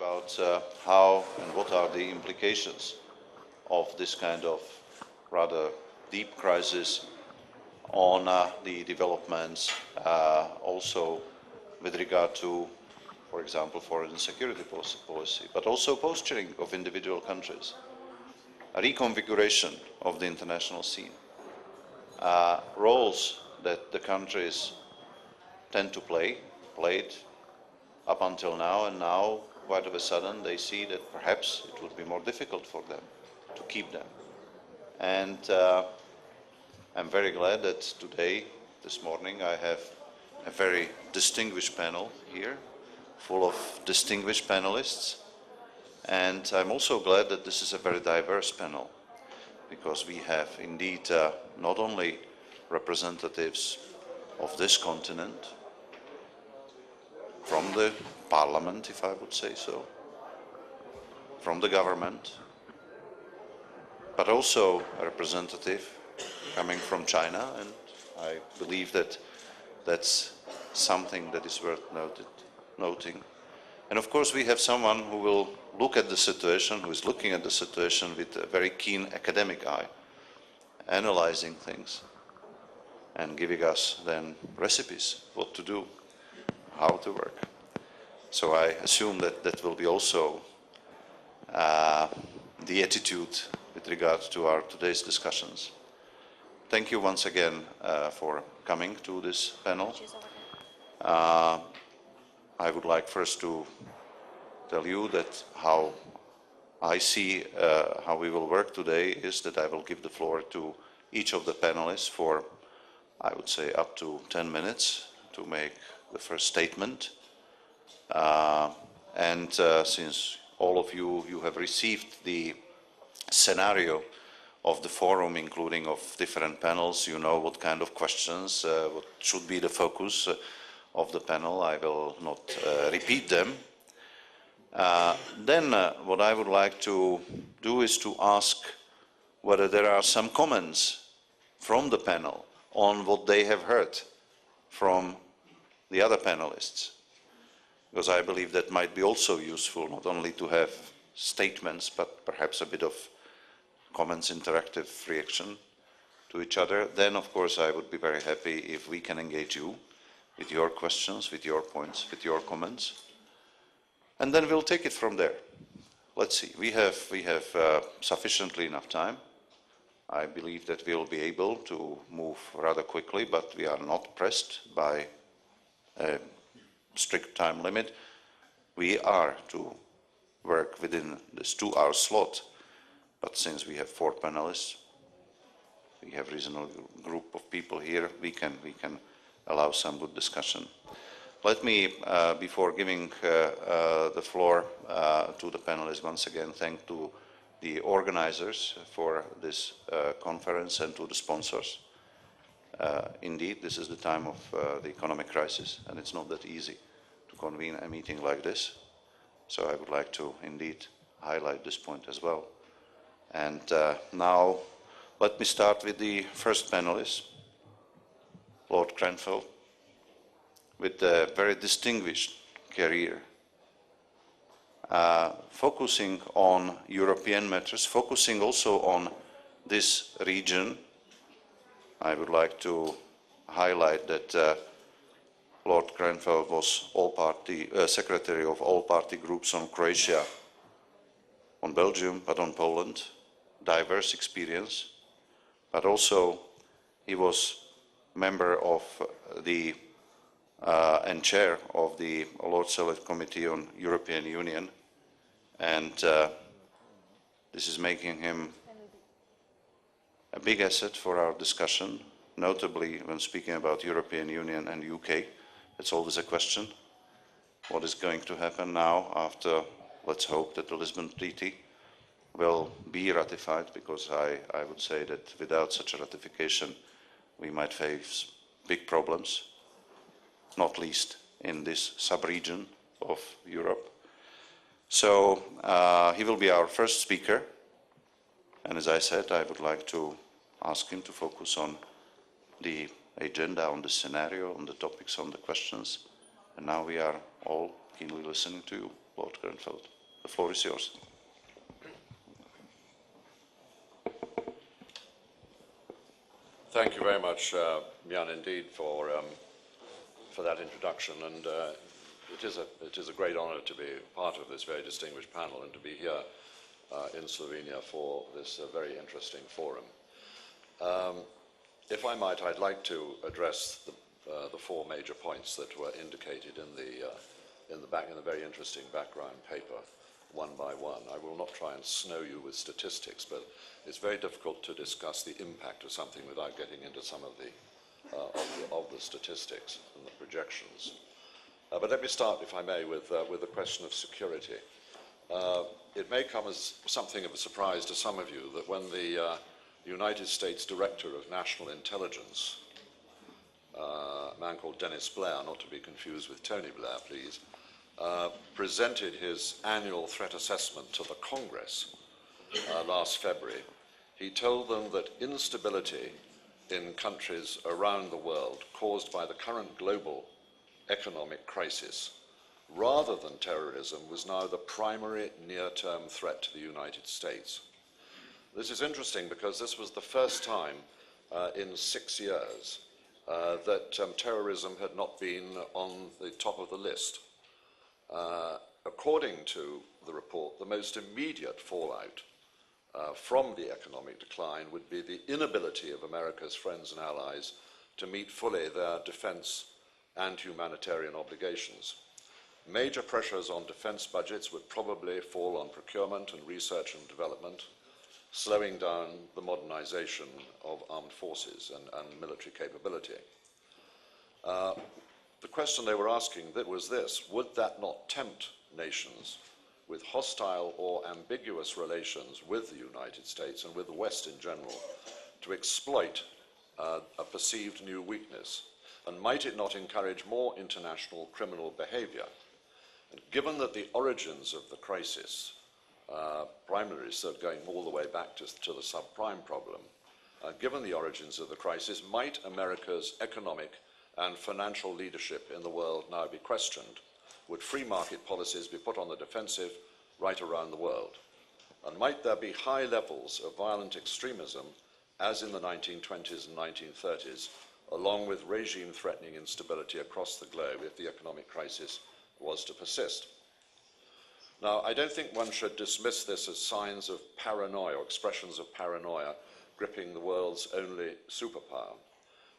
about how and what are the implications of this kind of rather deep crisis on the developments also with regard to, for example, foreign and security policy, but also posturing of individual countries, a reconfiguration of the international scene, roles that the countries tend to played up until now, and now, quite of a sudden, they see that perhaps it would be more difficult for them to keep them. And I'm very glad that today, this morning, I have a very distinguished panel here, full of distinguished panelists. And I'm also glad that this is a very diverse panel, because we have indeed not only representatives of this continent, from the parliament, if I would say so, from the government, but also a representative coming from China, and I believe that that's something that is worth noting. And of course we have someone who will look at the situation, who is looking at the situation with a very keen academic eye, analyzing things and giving us then recipes, what to do, how to work. So I assume that that will be also the attitude with regard to our today's discussions. Thank you once again for coming to this panel. I would like first to tell you that how I see how we will work today is that I will give the floor to each of the panelists for, I would say, up to 10 minutes to make the first statement. Since all of you have received the scenario of the forum, including of different panels, you know what kind of questions, what should be the focus of the panel. I will not repeat them. Then what I would like to do is to ask whether there are some comments from the panel on what they have heard from the other panelists, because I believe that might be also useful, not only to have statements, but perhaps a bit of comments, interactive reaction to each other. Then, of course, I would be very happy if we can engage you with your questions, with your points, with your comments, and then we'll take it from there. Let's see. We have sufficiently enough time. I believe that we'll be able to move rather quickly, but we are not pressed by a strict time limit. We are to work within this 2-hour slot, but since we have 4 panelists, we have a reasonable group of people here, we can allow some good discussion. Let me, before giving the floor to the panelists, once again thank to the organizers for this conference and to the sponsors. Indeed, this is the time of the economic crisis, and it's not that easy to convene a meeting like this. So I would like to indeed highlight this point as well. And now let me start with the first panelist, Lord Grenfell, with a very distinguished career, focusing on European matters, focusing also on this region. I would like to highlight that Lord Grenfell was secretary of all party groups on Croatia, on Belgium, but on Poland. Diverse experience, but also he was member of the and chair of the Lord Select Committee on European Union, and this is making him a big asset for our discussion, notably when speaking about European Union and UK. It's always a question. What is going to happen now after, let's hope that the Lisbon Treaty will be ratified, because I would say that without such a ratification we might face big problems, not least in this sub-region of Europe. So he will be our first speaker, and as I said, I would like to ask him to focus on the agenda, on the scenario, on the topics, on the questions, and now we are all keenly listening to you, Lord Grenfell. The floor is yours. Thank you very much, Jan, indeed, for that introduction. And it is a great honor to be part of this very distinguished panel and to be here in Slovenia for this very interesting forum. If I might, I'd like to address the four major points that were indicated in the very interesting background paper, one by one. I will not try and snow you with statistics, but it's very difficult to discuss the impact of something without getting into some of the statistics and the projections. But let me start, if I may, with the question of security. It may come as something of a surprise to some of you that when the United States Director of National Intelligence, a man called Dennis Blair, not to be confused with Tony Blair, please, presented his annual threat assessment to the Congress last February, he told them that instability in countries around the world caused by the current global economic crisis, rather than terrorism, was now the primary near-term threat to the United States. This is interesting because this was the first time in 6 years that terrorism had not been on the top of the list. According to the report, the most immediate fallout from the economic decline would be the inability of America's friends and allies to meet fully their defense and humanitarian obligations. Major pressures on defense budgets would probably fall on procurement and research and development, slowing down the modernization of armed forces and military capability. The question they were asking was this: would that not tempt nations with hostile or ambiguous relations with the United States and with the West in general to exploit a perceived new weakness? And might it not encourage more international criminal behavior? And given that the origins of the crisis, primarily so going all the way back to the subprime problem, given the origins of the crisis, might America's economic and financial leadership in the world now be questioned? Would free market policies be put on the defensive right around the world? And might there be high levels of violent extremism, as in the 1920s and 1930s, along with regime-threatening instability across the globe if the economic crisis was to persist? Now, I don't think one should dismiss this as signs of paranoia or expressions of paranoia gripping the world's only superpower.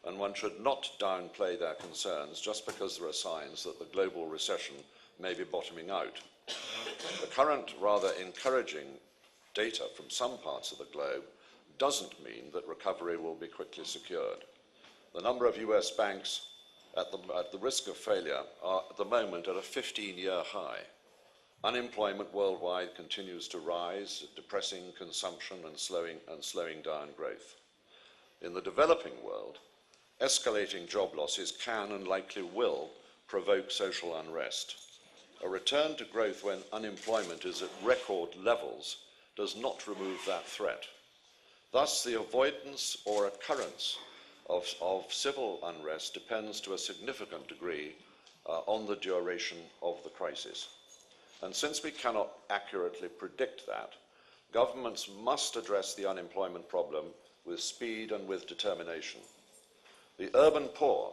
And one should not downplay their concerns just because there are signs that the global recession may be bottoming out. The current rather encouraging data from some parts of the globe doesn't mean that recovery will be quickly secured. The number of US banks at the risk of failure are at the moment at a 15-year high. Unemployment worldwide continues to rise, depressing consumption and slowing down growth. In the developing world, escalating job losses can and likely will provoke social unrest. A return to growth when unemployment is at record levels does not remove that threat. Thus, the avoidance or occurrence of civil unrest depends to a significant degree on the duration of the crisis. And since we cannot accurately predict that, governments must address the unemployment problem with speed and with determination. The urban poor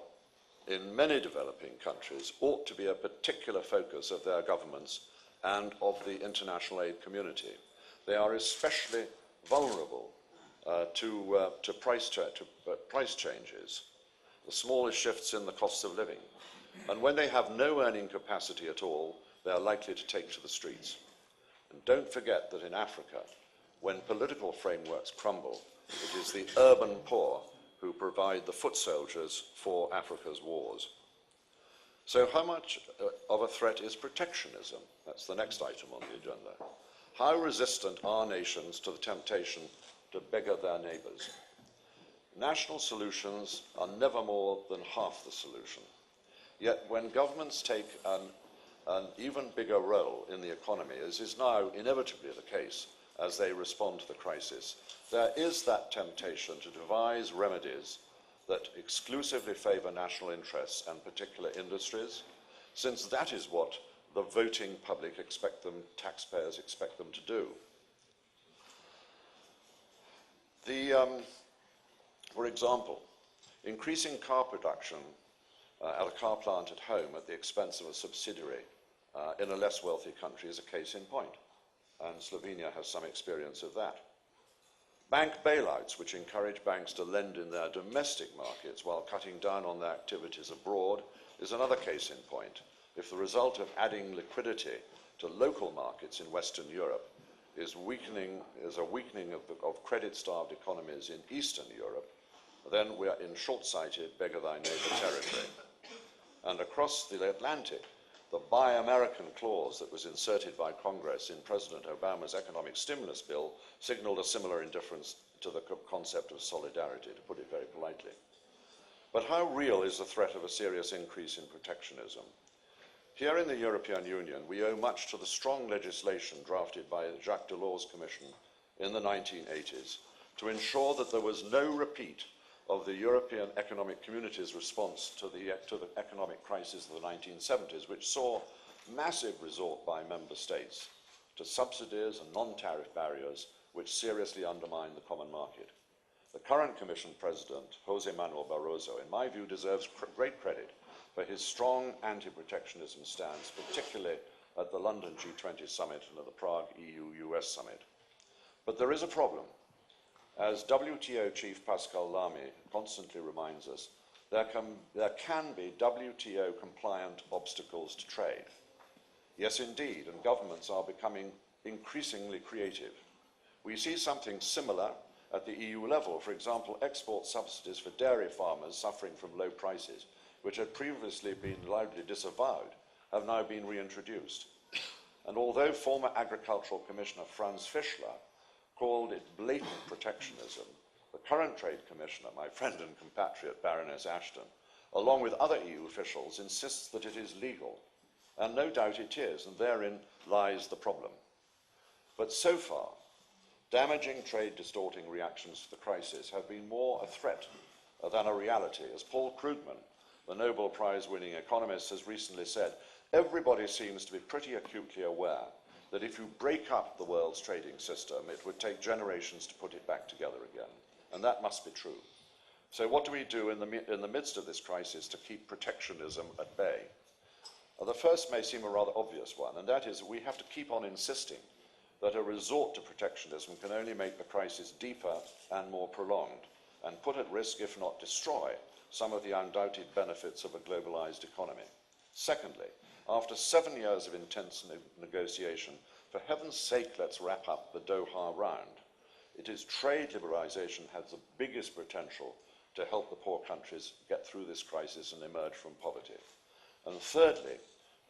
in many developing countries ought to be a particular focus of their governments and of the international aid community. They are especially vulnerable to price changes, the smallest shifts in the cost of living. And when they have no earning capacity at all, they are likely to take to the streets. And don't forget that in Africa, when political frameworks crumble, it is the urban poor who provide the foot soldiers for Africa's wars. So how much of a threat is protectionism? That's the next item on the agenda. How resistant are nations to the temptation to beggar their neighbours? National solutions are never more than half the solution. Yet when governments take an even bigger role in the economy, as is now inevitably the case as they respond to the crisis, there is that temptation to devise remedies that exclusively favour national interests and particular industries, since that is what the voting public expect them, taxpayers expect them to do. For example, increasing car production at a car plant at home at the expense of a subsidiary in a less wealthy country is a case in point, and Slovenia has some experience of that. Bank bailouts, which encourage banks to lend in their domestic markets while cutting down on their activities abroad, is another case in point. If the result of adding liquidity to local markets in Western Europe is a weakening of credit-starved economies in Eastern Europe, then we are in short-sighted, beggar-thy-neighbour territory. And across the Atlantic, the Buy American clause that was inserted by Congress in President Obama's economic stimulus bill signaled a similar indifference to the concept of solidarity, to put it very politely. But how real is the threat of a serious increase in protectionism? Here in the European Union, we owe much to the strong legislation drafted by Jacques Delors' Commission in the 1980s to ensure that there was no repeat of the European Economic Community's response to the economic crisis of the 1970s, which saw massive resort by member states to subsidies and non-tariff barriers which seriously undermined the common market. The current Commission President, José Manuel Barroso, in my view, deserves great credit for his strong anti-protectionism stance, particularly at the London G20 summit and at the Prague EU-US summit. But there is a problem. As WTO Chief Pascal Lamy constantly reminds us, there can be WTO-compliant obstacles to trade. Yes, indeed, and governments are becoming increasingly creative. We see something similar at the EU level. For example, export subsidies for dairy farmers suffering from low prices, which had previously been loudly disavowed, have now been reintroduced. And although former Agricultural Commissioner Franz Fischler called it blatant protectionism, the current Trade Commissioner, my friend and compatriot Baroness Ashton, along with other EU officials, insists that it is legal. And no doubt it is, and therein lies the problem. But so far, damaging trade-distorting reactions to the crisis have been more a threat than a reality. As Paul Krugman, the Nobel Prize-winning economist, has recently said, everybody seems to be pretty acutely aware that if you break up the world's trading system, it would take generations to put it back together again. And that must be true. So what do we do in the midst of this crisis to keep protectionism at bay? Well, the first may seem a rather obvious one, and that is we have to keep on insisting that a resort to protectionism can only make the crisis deeper and more prolonged, and put at risk, if not destroy, some of the undoubted benefits of a globalized economy. Secondly, after 7 years of intense negotiation, for heaven's sake, let's wrap up the Doha round. It is trade liberalization has the biggest potential to help the poor countries get through this crisis and emerge from poverty. And thirdly,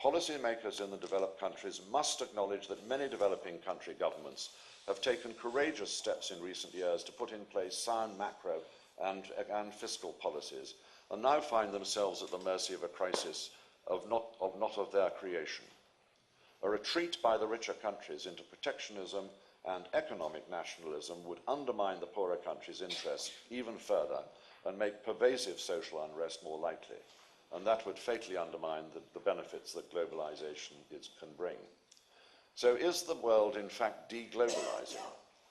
policymakers in the developed countries must acknowledge that many developing country governments have taken courageous steps in recent years to put in place sound macro and fiscal policies, and now find themselves at the mercy of a crisis not of their creation. A retreat by the richer countries into protectionism and economic nationalism would undermine the poorer countries' interests even further and make pervasive social unrest more likely. And that would fatally undermine the benefits that globalization can bring. So is the world in fact deglobalizing?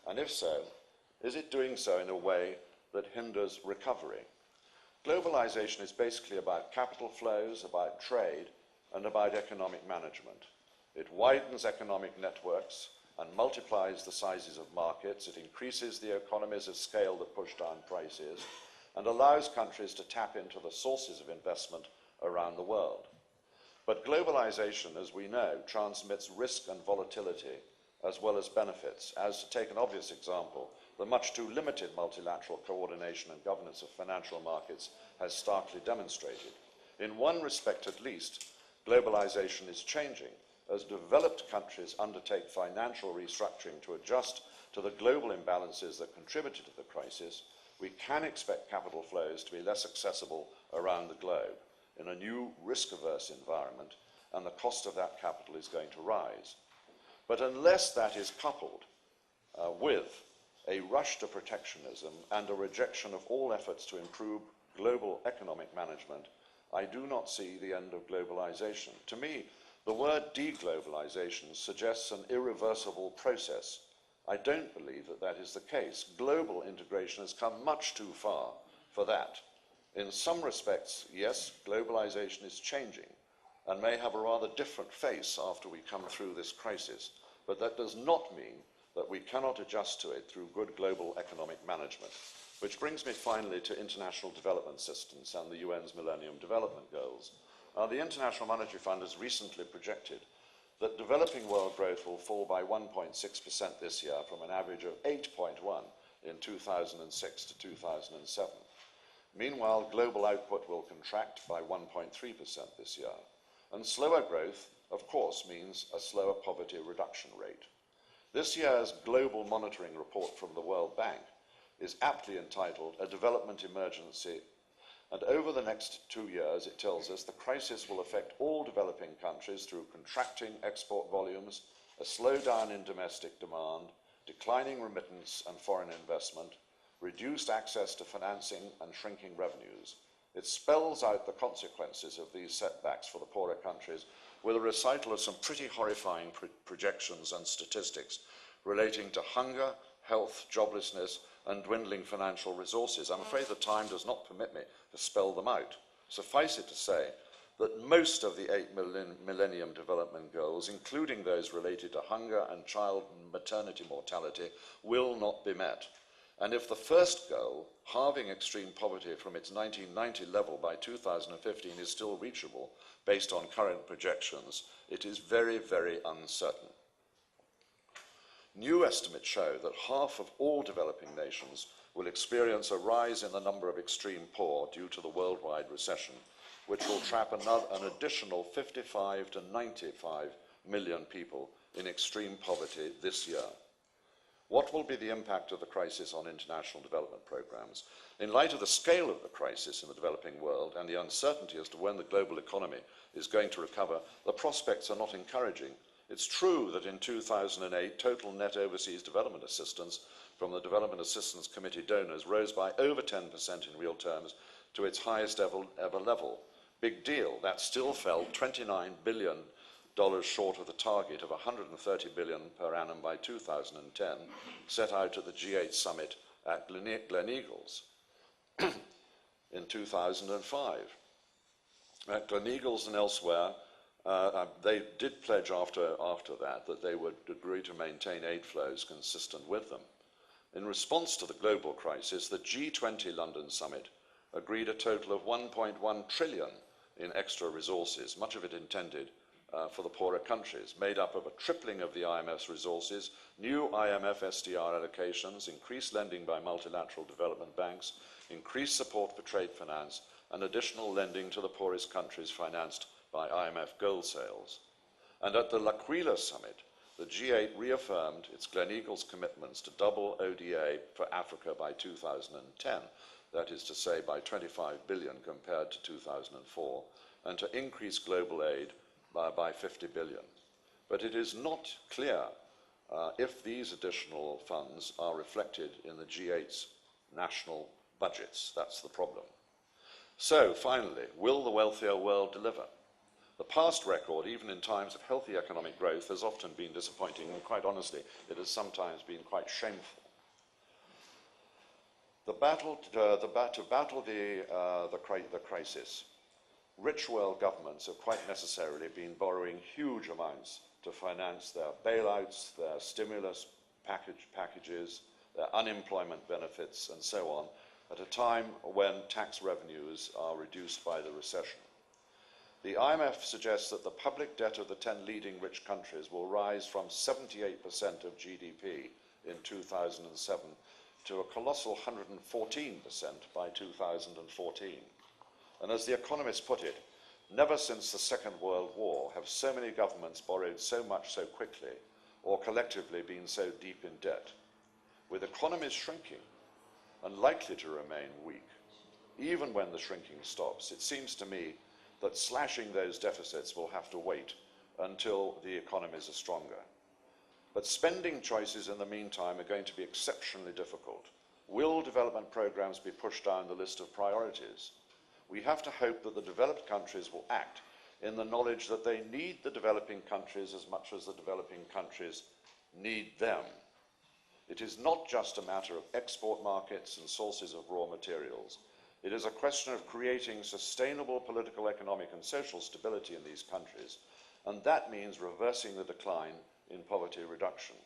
And if so, is it doing so in a way that hinders recovery? Globalization is basically about capital flows, about trade, and about economic management. It widens economic networks and multiplies the sizes of markets. It increases the economies of scale that push down prices and allows countries to tap into the sources of investment around the world. But globalization, as we know, transmits risk and volatility as well as benefits, as, to take an obvious example, the much too limited multilateral coordination and governance of financial markets has starkly demonstrated. In one respect at least, globalization is changing. As developed countries undertake financial restructuring to adjust to the global imbalances that contributed to the crisis, we can expect capital flows to be less accessible around the globe in a new risk-averse environment, and the cost of that capital is going to rise. But unless that is coupled with a rush to protectionism and a rejection of all efforts to improve global economic management, I do not see the end of globalization. To me, The word deglobalization suggests an irreversible process. I don't believe that that is the case. Global integration has come much too far for that. In some respects, yes, globalization is changing and may have a rather different face after we come through this crisis, but that does not mean that we cannot adjust to it through good global economic management. Which brings me finally to international development assistance and the UN's Millennium Development Goals. The International Monetary Fund has recently projected that developing world growth will fall by 1.6% this year from an average of 8.1 in 2006 to 2007. Meanwhile, global output will contract by 1.3% this year. And slower growth, of course, means a slower poverty reduction rate. This year's global monitoring report from the World Bank is aptly entitled A Development Emergency, and over the next 2 years, it tells us the crisis will affect all developing countries through contracting export volumes, a slowdown in domestic demand, declining remittance and foreign investment, reduced access to financing and shrinking revenues. It spells out the consequences of these setbacks for the poorer countries with a recital of some pretty horrifying projections and statistics relating to hunger, health, joblessness, and dwindling financial resources. I'm afraid the time does not permit me to spell them out. Suffice it to say that most of the 8 Millennium Development Goals, including those related to hunger and child and maternity mortality, will not be met. And if the first goal, halving extreme poverty from its 1990 level by 2015, is still reachable based on current projections, it is very, very uncertain. New estimates show that half of all developing nations will experience a rise in the number of extreme poor due to the worldwide recession, which will trap an additional 55 to 95 million people in extreme poverty this year. What will be the impact of the crisis on international development programs? In light of the scale of the crisis in the developing world and the uncertainty as to when the global economy is going to recover, the prospects are not encouraging. It's true that in 2008, total net overseas development assistance from the Development Assistance Committee donors rose by over 10% in real terms to its highest ever level. Big deal. That still fell $29 billion short of the target of $130 billion per annum by 2010, set out at the G8 summit at Gleneagles in 2005. At Gleneagles and elsewhere, they did pledge after that they would agree to maintain aid flows consistent with them. In response to the global crisis, the G20 London summit agreed a total of 1.1 trillion in extra resources, much of it intended for the poorer countries, made up of a tripling of the IMF's resources, new IMF SDR allocations, increased lending by multilateral development banks, increased support for trade finance, and additional lending to the poorest countries financed by IMF gold sales. And at the L'Aquila summit, the G8 reaffirmed its Gleneagles commitments to double ODA for Africa by 2010, that is to say by 25 billion compared to 2004, and to increase global aid by 50 billion. But it is not clear if these additional funds are reflected in the G8's national budgets. That's the problem. So, finally, will the wealthier world deliver? The past record, even in times of healthy economic growth, has often been disappointing, and quite honestly, it has sometimes been quite shameful. To battle the crisis, rich world governments have quite necessarily been borrowing huge amounts to finance their bailouts, their stimulus packages, their unemployment benefits, and so on, at a time when tax revenues are reduced by the recession. The IMF suggests that the public debt of the 10 leading rich countries will rise from 78% of GDP in 2007 to a colossal 114% by 2014. And as The Economist put it, never since the Second World War have so many governments borrowed so much so quickly or collectively been so deep in debt. With economies shrinking and likely to remain weak, even when the shrinking stops, it seems to me that slashing those deficits will have to wait until the economies are stronger. But spending choices in the meantime are going to be exceptionally difficult. Will development programs be pushed down the list of priorities? We have to hope that the developed countries will act in the knowledge that they need the developing countries as much as the developing countries need them. It is not just a matter of export markets and sources of raw materials. It is a question of creating sustainable political, economic and social stability in these countries, and that means reversing the decline in poverty reduction.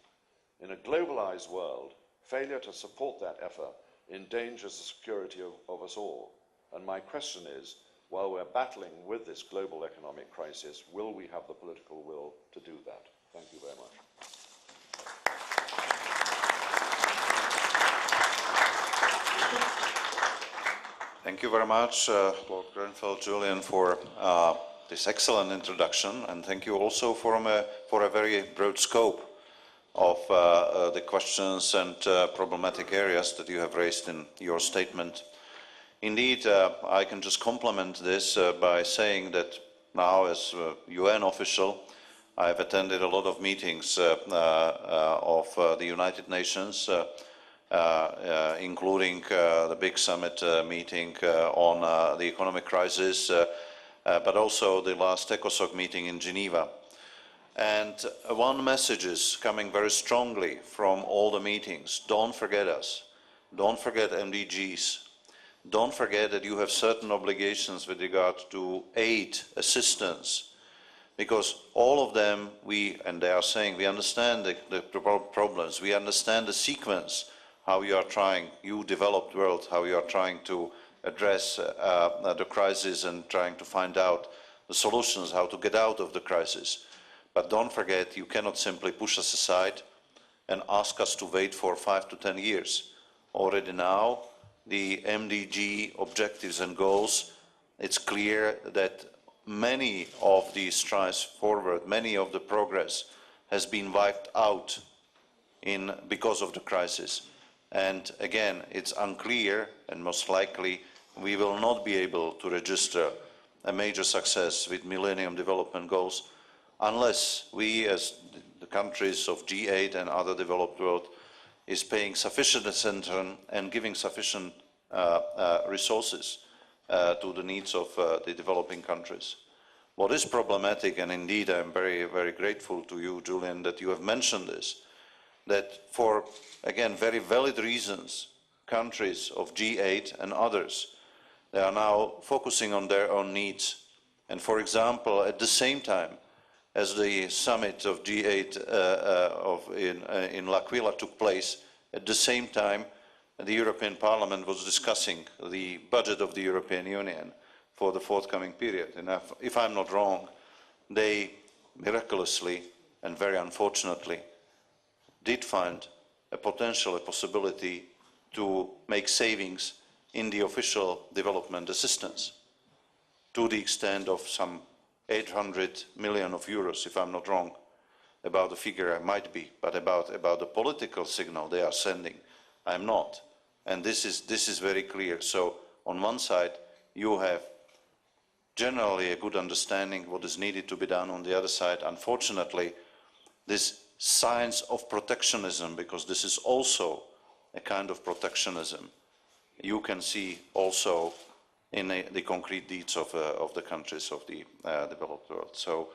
In a globalized world, failure to support that effort endangers the security of us all. And my question is, while we're battling with this global economic crisis, will we have the political will to do that? Thank you very much. Thank you very much, Lord Grenfell, Julian, for this excellent introduction, and thank you also for a very broad scope of the questions and problematic areas that you have raised in your statement. Indeed, I can just complement this by saying that now, as a UN official, I have attended a lot of meetings of the United Nations, including the big summit meeting on the economic crisis, but also the last ECOSOC meeting in Geneva. And one message is coming very strongly from all the meetings: don't forget us, don't forget MDGs, don't forget that you have certain obligations with regard to aid, assistance, because all of them, and they are saying, we understand the problems, we understand the sequence, how you are trying, you developed world, how you are trying to address the crisis and trying to find out the solutions, how to get out of the crisis. But don't forget, you cannot simply push us aside and ask us to wait for 5 to 10 years. Already now, the MDG objectives and goals, it's clear that many of the strides forward, many of the progress has been wiped out because of the crisis. And again, it's unclear, and most likely we will not be able to register a major success with Millennium Development Goals unless we, as the countries of G8 and other developed world, is paying sufficient attention and giving sufficient resources to the needs of the developing countries. What is problematic, and indeed I'm very, very grateful to you, Julian, that you have mentioned this, that for, again, very valid reasons, countries of G8 and others, they are now focusing on their own needs. And for example, at the same time as the summit of G8 in L'Aquila took place, at the same time the European Parliament was discussing the budget of the European Union for the forthcoming period. And if I'm not wrong, they miraculously and very unfortunately did find a possibility to make savings in the official development assistance to the extent of some 800 million of euros, if I'm not wrong. About the figure I might be, but about the political signal they are sending, I'm not. And this is very clear. So on one side, you have generally a good understanding what is needed to be done. On the other side, unfortunately, this signs of protectionism, because this is also a kind of protectionism, you can see also in the concrete deeds of the countries of the developed world. So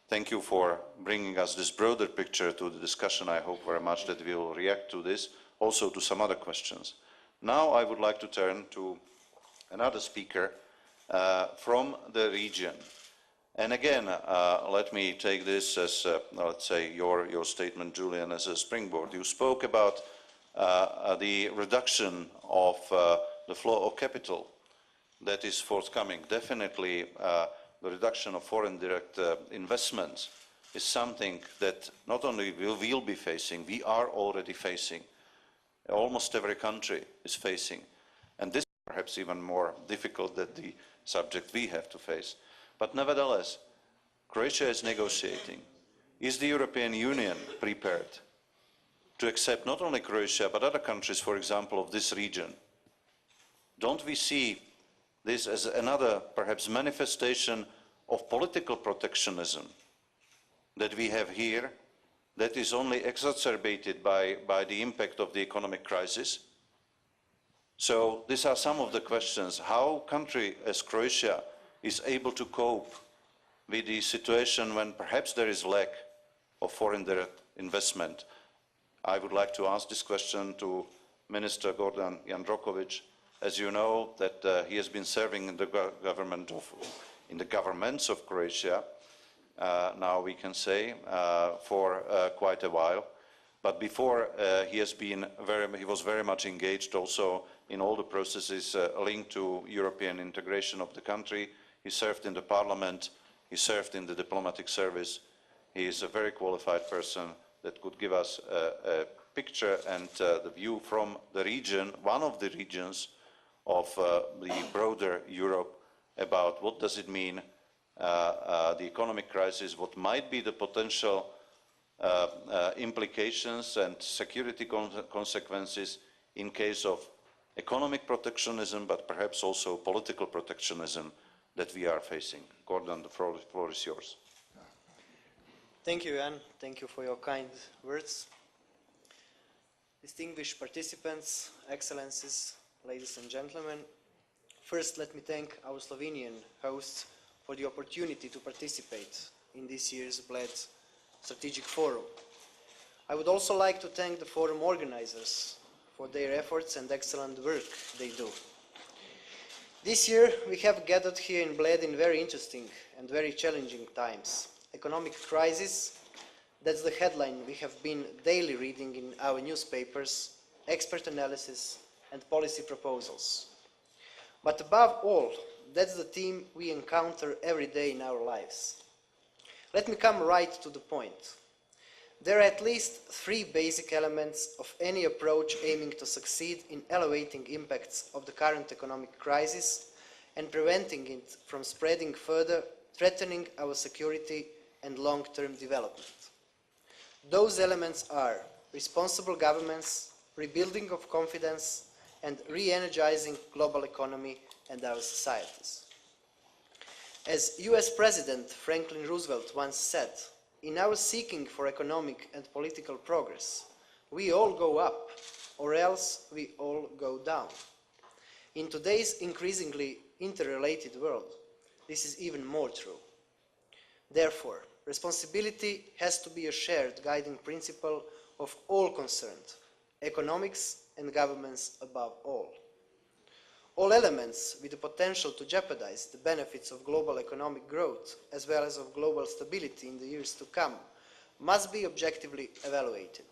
thank you for bringing us this broader picture to the discussion. I hope very much that we will react to this, also to some other questions. Now I would like to turn to another speaker from the region. And again, let me take this as, let's say, your statement, Julian, as a springboard. You spoke about the reduction of the flow of capital that is forthcoming. Definitely, the reduction of foreign direct investments is something that not only we will be facing, we are already facing. Almost every country is facing. And this is perhaps even more difficult than the subject we have to face. But nevertheless, Croatia is negotiating. Is the European Union prepared to accept not only Croatia, but other countries, for example, of this region? Don't we see this as another, perhaps, manifestation of political protectionism that we have here, that is only exacerbated by the impact of the economic crisis? So these are some of the questions. How a country as Croatia is able to cope with the situation when perhaps there is lack of foreign direct investment, I would like to ask this question to Minister Gordan Jandrokovic. As you know, that he has been serving in the governments of Croatia, now we can say, for quite a while. But before, he was very much engaged also in all the processes linked to European integration of the country. He served in the parliament, he served in the diplomatic service. He is a very qualified person that could give us a picture and the view from the region, one of the regions of the broader Europe, about what does it mean, the economic crisis, what might be the potential implications and security consequences in case of economic protectionism, but perhaps also political protectionism that we are facing. Gordon, the floor is yours. Thank you, Jan. Thank you for your kind words. Distinguished participants, excellencies, ladies and gentlemen, first let me thank our Slovenian hosts for the opportunity to participate in this year's Bled Strategic Forum. I would also like to thank the forum organizers for their efforts and excellent work they do. This year we have gathered here in Bled in very interesting and very challenging times. Economic crisis, that's the headline we have been daily reading in our newspapers, expert analysis and policy proposals. But above all, that's the theme we encounter every day in our lives. Let me come right to the point. There are at least three basic elements of any approach aiming to succeed in elevating impacts of the current economic crisis and preventing it from spreading further, threatening our security and long-term development. Those elements are responsible governments, rebuilding of confidence, and re-energizing global economy and our societies. As US President Franklin Roosevelt once said, in our seeking for economic and political progress, we all go up, or else we all go down. In today's increasingly interrelated world, this is even more true. Therefore, responsibility has to be a shared guiding principle of all concerned, economics and governments above all. All elements with the potential to jeopardize the benefits of global economic growth as well as of global stability in the years to come must be objectively evaluated.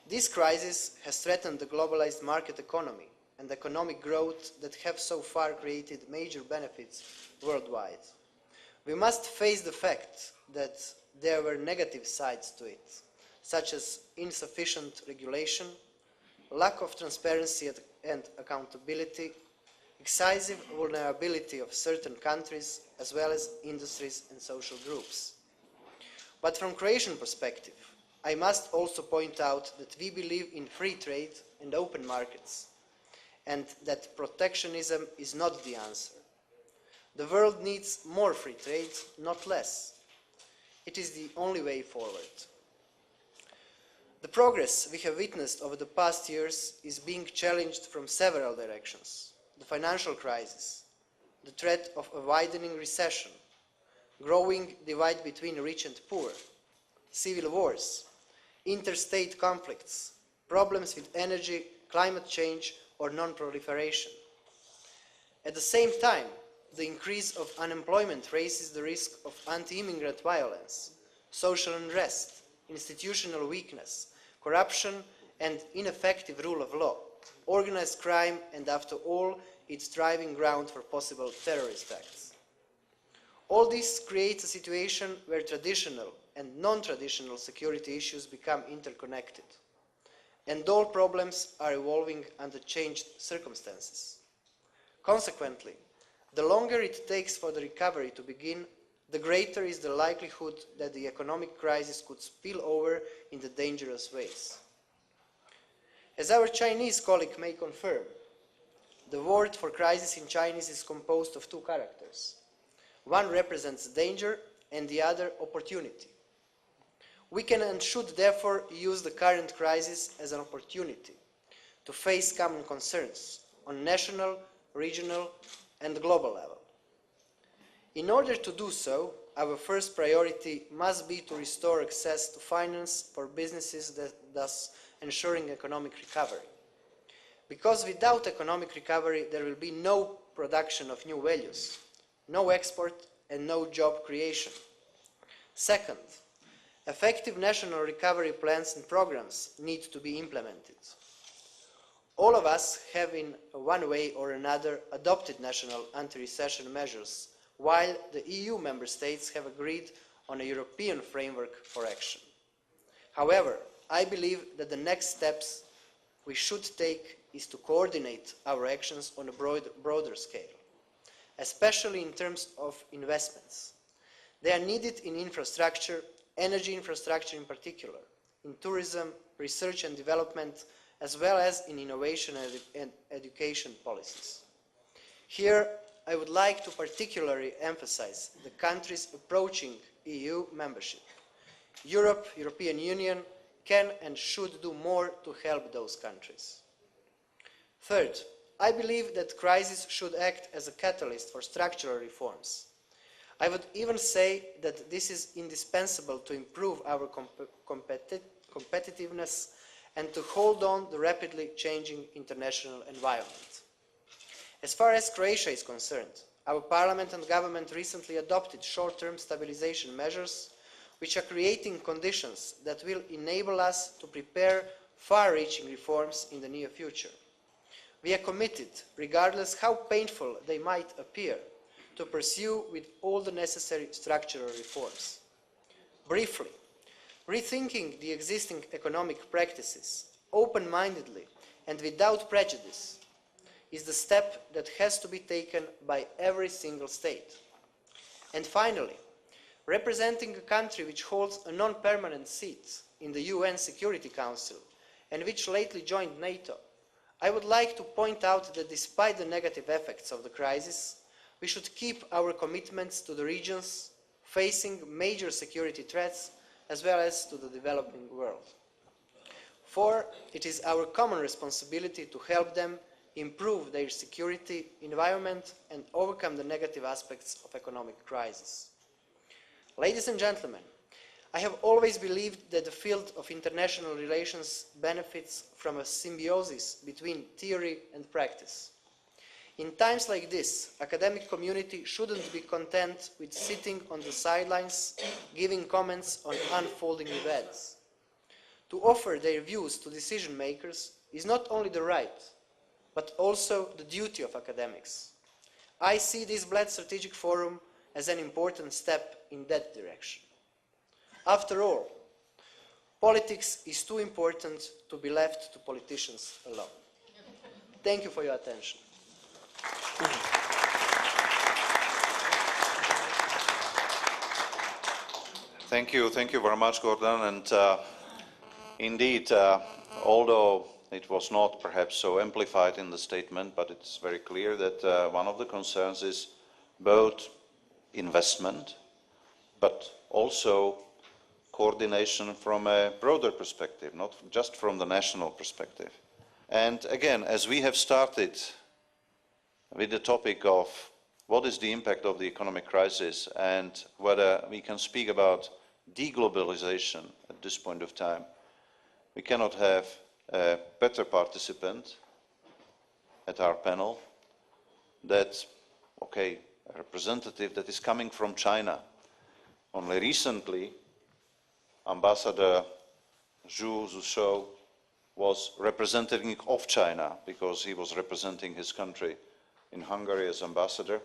This crisis has threatened the globalized market economy and economic growth that have so far created major benefits worldwide. We must face the fact that there were negative sides to it, such as insufficient regulation, lack of transparency and accountability, excessive vulnerability of certain countries as well as industries and social groups. But from Croatian perspective, I must also point out that we believe in free trade and open markets, and that protectionism is not the answer. The world needs more free trade, not less. It is the only way forward. The progress we have witnessed over the past years is being challenged from several directions. The financial crisis, the threat of a widening recession, growing divide between rich and poor, civil wars, interstate conflicts, problems with energy, climate change, or non-proliferation. At the same time, the increase of unemployment raises the risk of anti-immigrant violence, social unrest, institutional weakness, corruption, and ineffective rule of law, organized crime, and after all, its driving ground for possible terrorist acts. All this creates a situation where traditional and non-traditional security issues become interconnected, and all problems are evolving under changed circumstances. Consequently, the longer it takes for the recovery to begin, the greater is the likelihood that the economic crisis could spill over in the dangerous ways. As our Chinese colleague may confirm, the word for crisis in Chinese is composed of two characters. One represents danger and the other opportunity. We can and should therefore use the current crisis as an opportunity to face common concerns on national, regional, and global level. In order to do so, our first priority must be to restore access to finance for businesses, thus ensuring economic recovery. Because without economic recovery, there will be no production of new values, no export, and no job creation. Second, effective national recovery plans and programs need to be implemented. All of us have in one way or another adopted national anti-recession measures, while the EU member states have agreed on a European framework for action. However, I believe that the next steps we should take is to coordinate our actions on a broader scale, especially in terms of investments. They are needed in infrastructure, energy infrastructure in particular, in tourism, research and development, as well as in innovation and education policies. Here, I would like to particularly emphasize the countries approaching EU membership. European Union, can and should do more to help those countries. Third, I believe that crisis should act as a catalyst for structural reforms. I would even say that this is indispensable to improve our competitiveness and to hold on the rapidly changing international environment. As far as Croatia is concerned, our parliament and government recently adopted short-term stabilization measures which are creating conditions that will enable us to prepare far-reaching reforms in the near future. We are committed, regardless how painful they might appear, to pursue with all the necessary structural reforms. Briefly, rethinking the existing economic practices, open-mindedly and without prejudice, is the step that has to be taken by every single state. And finally, representing a country which holds a non-permanent seat in the UN Security Council and which lately joined NATO, I would like to point out that despite the negative effects of the crisis, we should keep our commitments to the regions facing major security threats as well as to the developing world. For it is our common responsibility to help them improve their security, environment, and overcome the negative aspects of economic crisis. Ladies and gentlemen, I have always believed that the field of international relations benefits from a symbiosis between theory and practice. In times like this, academic community shouldn't be content with sitting on the sidelines, giving comments on unfolding events. To offer their views to decision makers is not only the right, but also the duty of academics. I see this BLED Strategic Forum as an important step in that direction. After all, politics is too important to be left to politicians alone. Thank you for your attention. Thank you very much, Gordon. And indeed, although it was not perhaps so amplified in the statement, but it's very clear that one of the concerns is both investment, but also coordination from a broader perspective, not just from the national perspective. And again, as we have started with the topic of what is the impact of the economic crisis and whether we can speak about deglobalization at this point of time, we cannot have a better participant at our panel that, okay, a representative that is coming from China. Only recently, Ambassador Zhu Zhushou was representative of China because he was representing his country in Hungary as ambassador.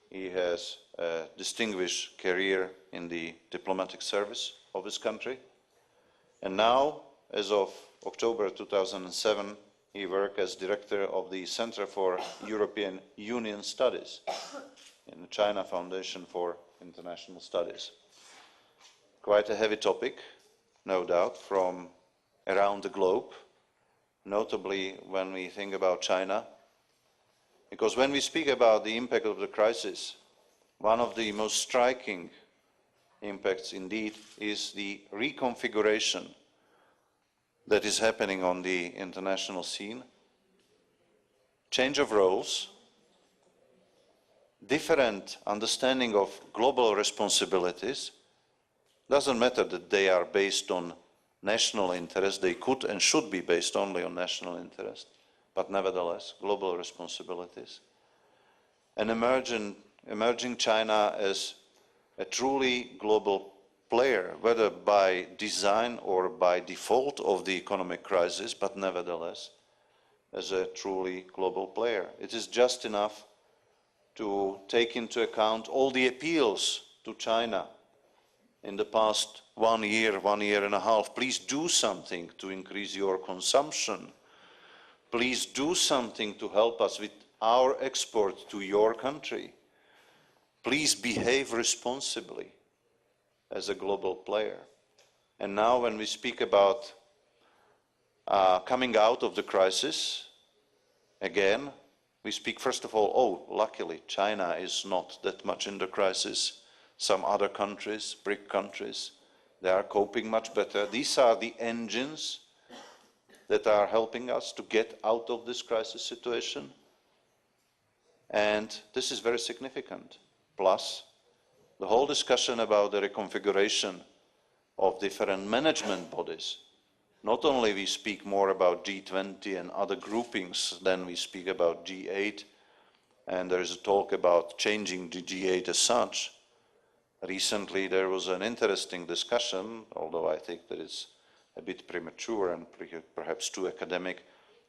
He has a distinguished career in the diplomatic service of his country. And now, as of October 2007, he worked as director of the Center for European Union Studies in the China Foundation for International Studies. Quite a heavy topic, no doubt, from around the globe, notably when we think about China. Because when we speak about the impact of the crisis, one of the most striking impacts indeed is the reconfiguration that is happening on the international scene, change of roles, different understanding of global responsibilities. Doesn't matter that they are based on national interest, they could and should be based only on national interest, but nevertheless, global responsibilities. And emerging China as a truly global player, whether by design or by default of the economic crisis, but nevertheless, as a truly global player. It is just enough to take into account all the appeals to China in the past 1 year, 1.5 years. Please do something to increase your consumption. Please do something to help us with our export to your country. Please behave responsibly as a global player. And now when we speak about coming out of the crisis, again, we speak first of all, oh, luckily China is not that much in the crisis. Some other countries, BRIC countries, they are coping much better. These are the engines that are helping us to get out of this crisis situation. And this is very significant. Plus, the whole discussion about the reconfiguration of different management bodies. Not only we speak more about G20 and other groupings than we speak about G8, and there is a talk about changing the G8 as such. Recently there was an interesting discussion, although I think that it's a bit premature and perhaps too academic,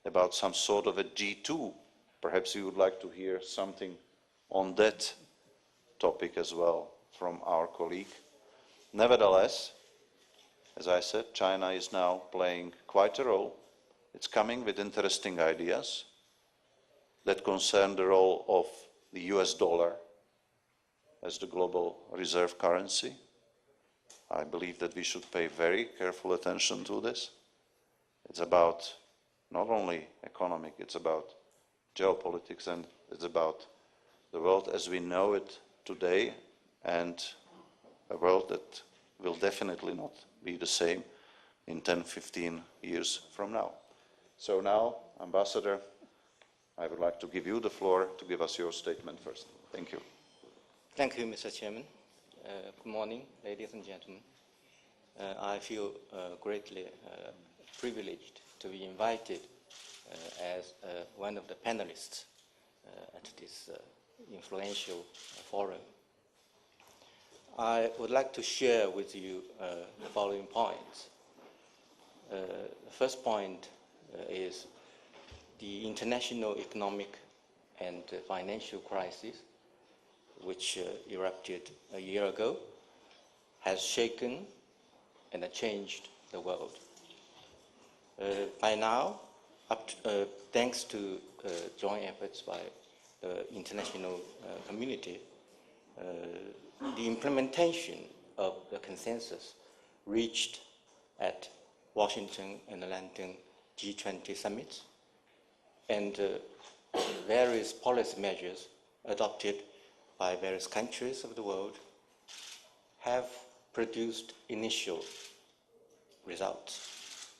about some sort of a G2. Perhaps you would like to hear something on that topic as well from our colleague. Nevertheless, as I said, China is now playing quite a role. It's coming with interesting ideas that concern the role of the US dollar as the global reserve currency. I believe that we should pay very careful attention to this. It's about not only economic, it's about geopolitics, and it's about the world as we know it today, and a world that will definitely not be the same in 10, 15 years from now. So now, Ambassador, I would like to give you the floor to give us your statement first. Thank you. Thank you, Mr. Chairman. Good morning, ladies and gentlemen. I feel greatly privileged to be invited as one of the panelists at this influential forum. I would like to share with you the following points. The first point is the international economic and financial crisis, which erupted a year ago, has shaken and changed the world. By now, thanks to joint efforts by the international community, the implementation of the consensus reached at Washington and London G20 summits and various policy measures adopted by various countries of the world have produced initial results.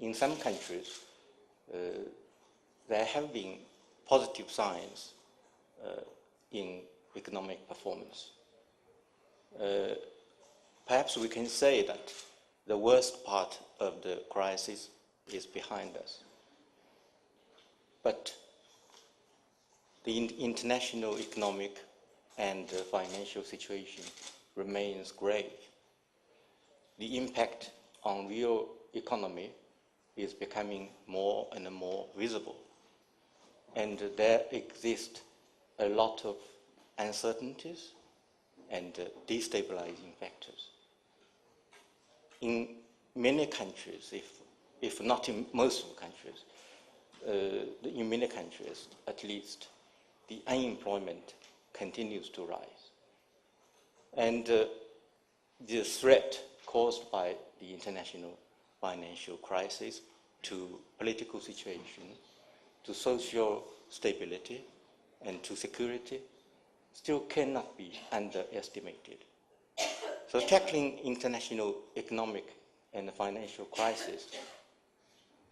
In some countries, there have been positive signs in economic performance. Perhaps we can say that the worst part of the crisis is behind us. But the international economic and financial situation remains grave. The impact on real economy is becoming more and more visible. And there exist a lot of uncertainties and destabilizing factors. In many countries, if not in most of the countries, in many countries at least, the unemployment continues to rise. And the threat caused by the international financial crisis to political situation, to social stability, and to security still cannot be underestimated. So tackling international economic and financial crisis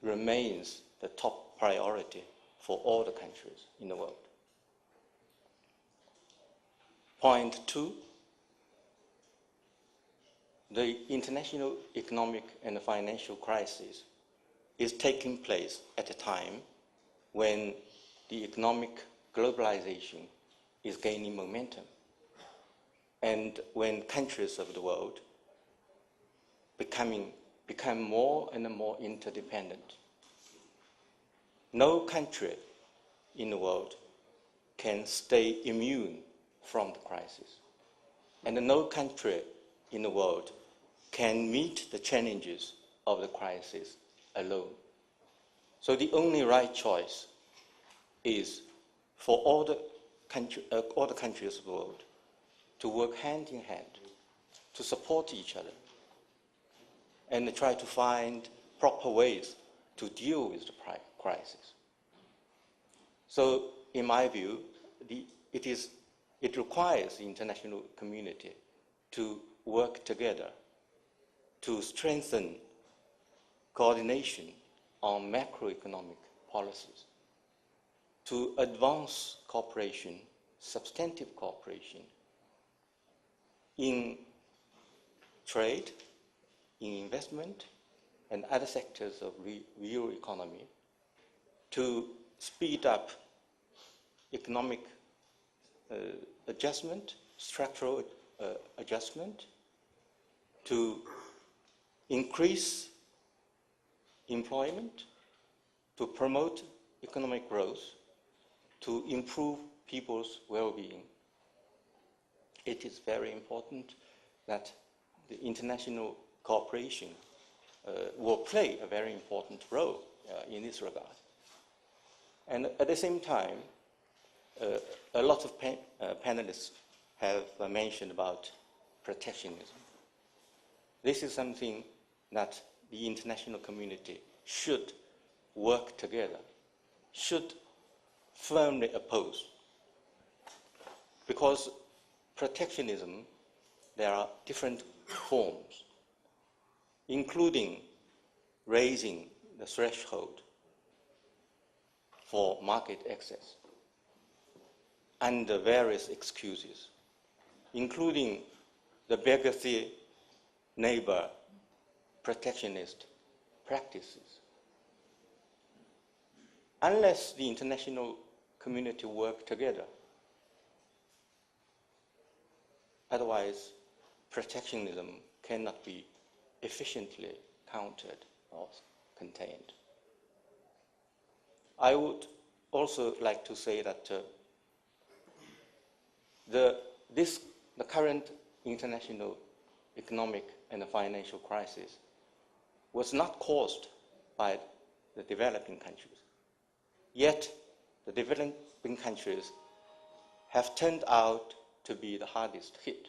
remains the top priority for all the countries in the world. Point two, the international economic and financial crisis is taking place at a time when the economic globalization is gaining momentum, and when countries of the world become more and more interdependent. No country in the world can stay immune from the crisis, and no country in the world can meet the challenges of the crisis alone. So the only right choice is for all the countries of the world to work hand in hand, to support each other, and try to find proper ways to deal with the crisis. So, in my view, it requires the international community to work together to strengthen coordination on macroeconomic policies, to advance cooperation, substantive cooperation in trade, in investment, and other sectors of real economy, to speed up economic adjustment, structural adjustment, to increase employment, to promote economic growth, to improve people's well-being. It is very important that the international cooperation will play a very important role in this regard. And at the same time, a lot of panelists have mentioned about protectionism. This is something that the international community should work together, should firmly oppose. Because protectionism, there are different forms, including raising the threshold for market access under various excuses, including the beggar-thief neighbor protectionist practices. Unless the international community work together, otherwise protectionism cannot be efficiently countered or contained. I would also like to say that the current international economic and financial crisis was not caused by the developing countries. Yet, the developing countries have turned out to be the hardest hit.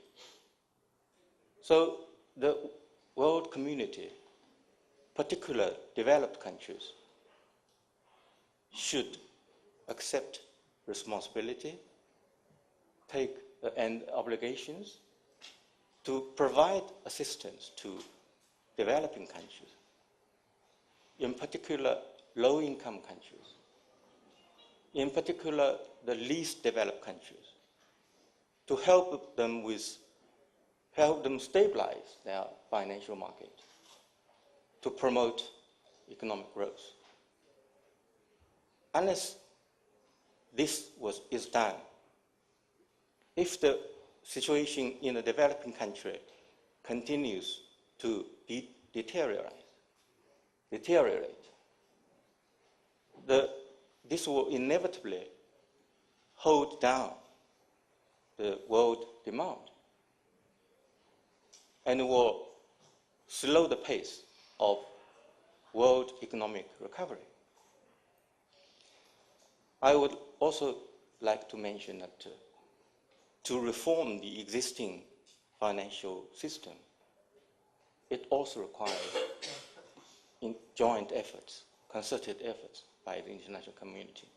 So, the world community, particularly developed countries, should accept responsibility, take and obligations to provide assistance to developing countries, in particular low-income countries, in particular the least developed countries, to help them stabilize their financial market, to promote economic growth. Unless this is done, if the situation in a developing country continues to deteriorate, this will inevitably hold down the world demand and will slow the pace of world economic recovery. I would also like to mention that to reform the existing financial system, it also requires joint efforts, concerted efforts by the international community.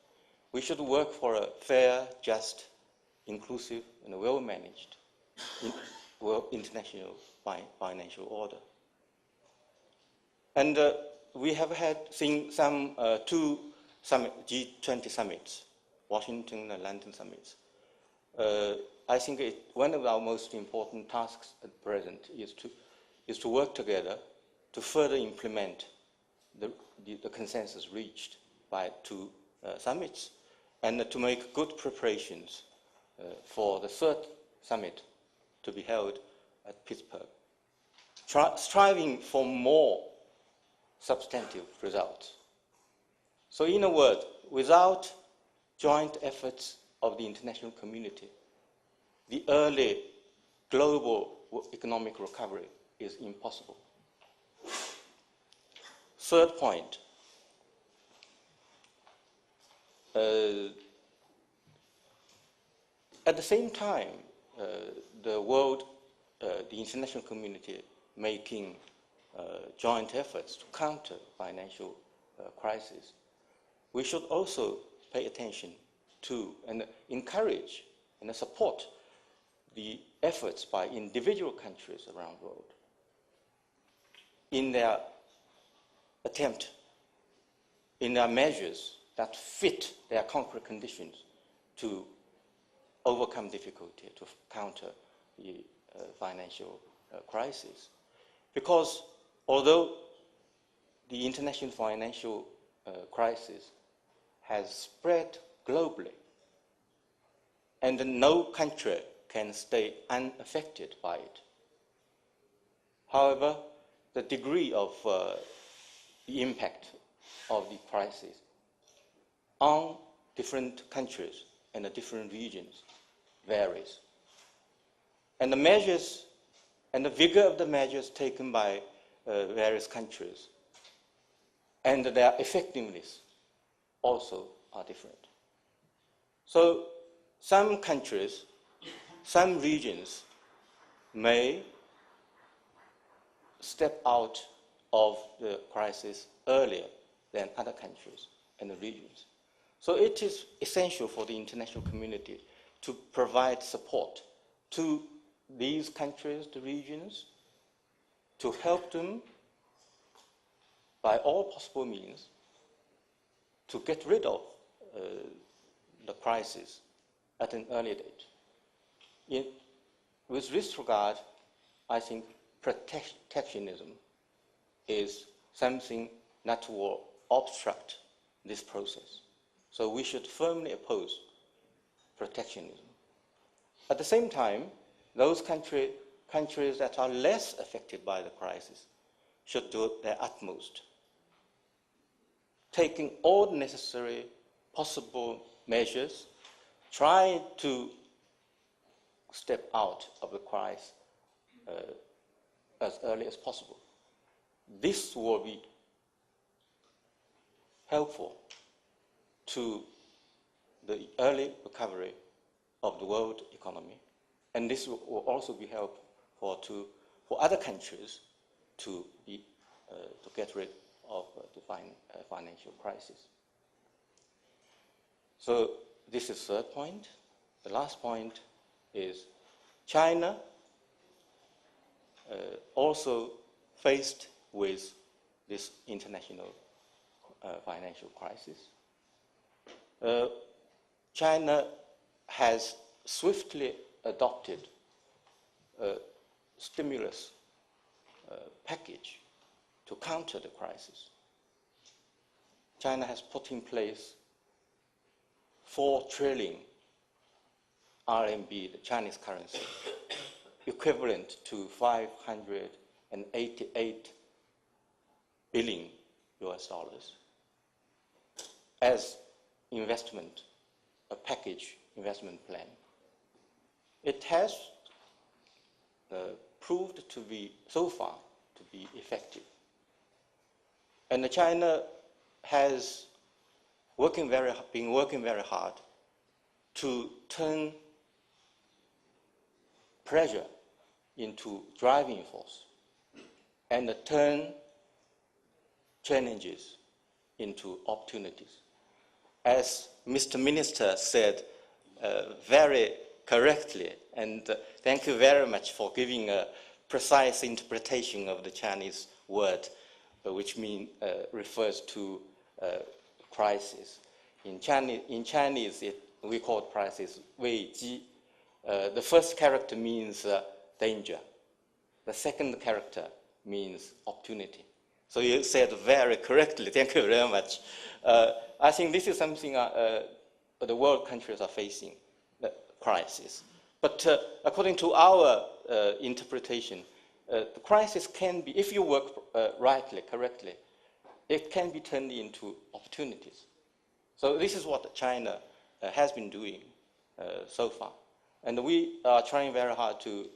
We should work for a fair, just, inclusive, and well-managed international financial order. And we have seen some two G20 summits, Washington and London summits. I think one of our most important tasks at present is to work together to further implement the consensus reached by two summits and to make good preparations for the third summit to be held at Pittsburgh, striving for more substantive results. So in a word, without joint efforts of the international community, the early global economic recovery is impossible. Third point, at the same time, the world, the international community making joint efforts to counter financial crisis, we should also pay attention to and encourage and support the efforts by individual countries around the world in their attempt, in their measures that fit their concrete conditions to overcome difficulty, to counter the financial crisis. Because although the international financial crisis has spread globally, and no country can stay unaffected by it. However, the degree of the impact of the crisis on different countries and the different regions varies. And the measures and the vigor of the measures taken by various countries and their effectiveness also are different. So some countries, some regions may step out of the crisis earlier than other countries and regions. So it is essential for the international community to provide support to these countries, the regions, to help them by all possible means to get rid of the crisis at an early date. With this regard, I think protectionism is something that will obstruct this process. So we should firmly oppose protectionism. At the same time, those countries that are less affected by the crisis should do their utmost, taking all necessary possible measures, try to step out of the crisis as early as possible. This will be helpful to the early recovery of the world economy, and this will also be helpful for other countries to get rid of the financial crisis. So this is the third point. The last point is China also faced with this international financial crisis. China has swiftly adopted a stimulus package to counter the crisis. China has put in place 4 trillion RMB, the Chinese currency, equivalent to 588 billion US dollars, as investment, a package investment plan. It has proved to be, so far, to be effective. And China has been working very hard to turn pressure into driving force and turn challenges into opportunities. As Mr. Minister said very correctly, and thank you very much for giving a precise interpretation of the Chinese word, which refers to crisis. In Chinese we call crisis 危机, The first character means danger. The second character means opportunity. So you said very correctly. Thank you very much. I think this is something the world countries are facing, the crisis. But according to our interpretation, the crisis can be, if you work rightly, correctly, it can be turned into opportunities. So this is what China has been doing so far. And we are trying very hard to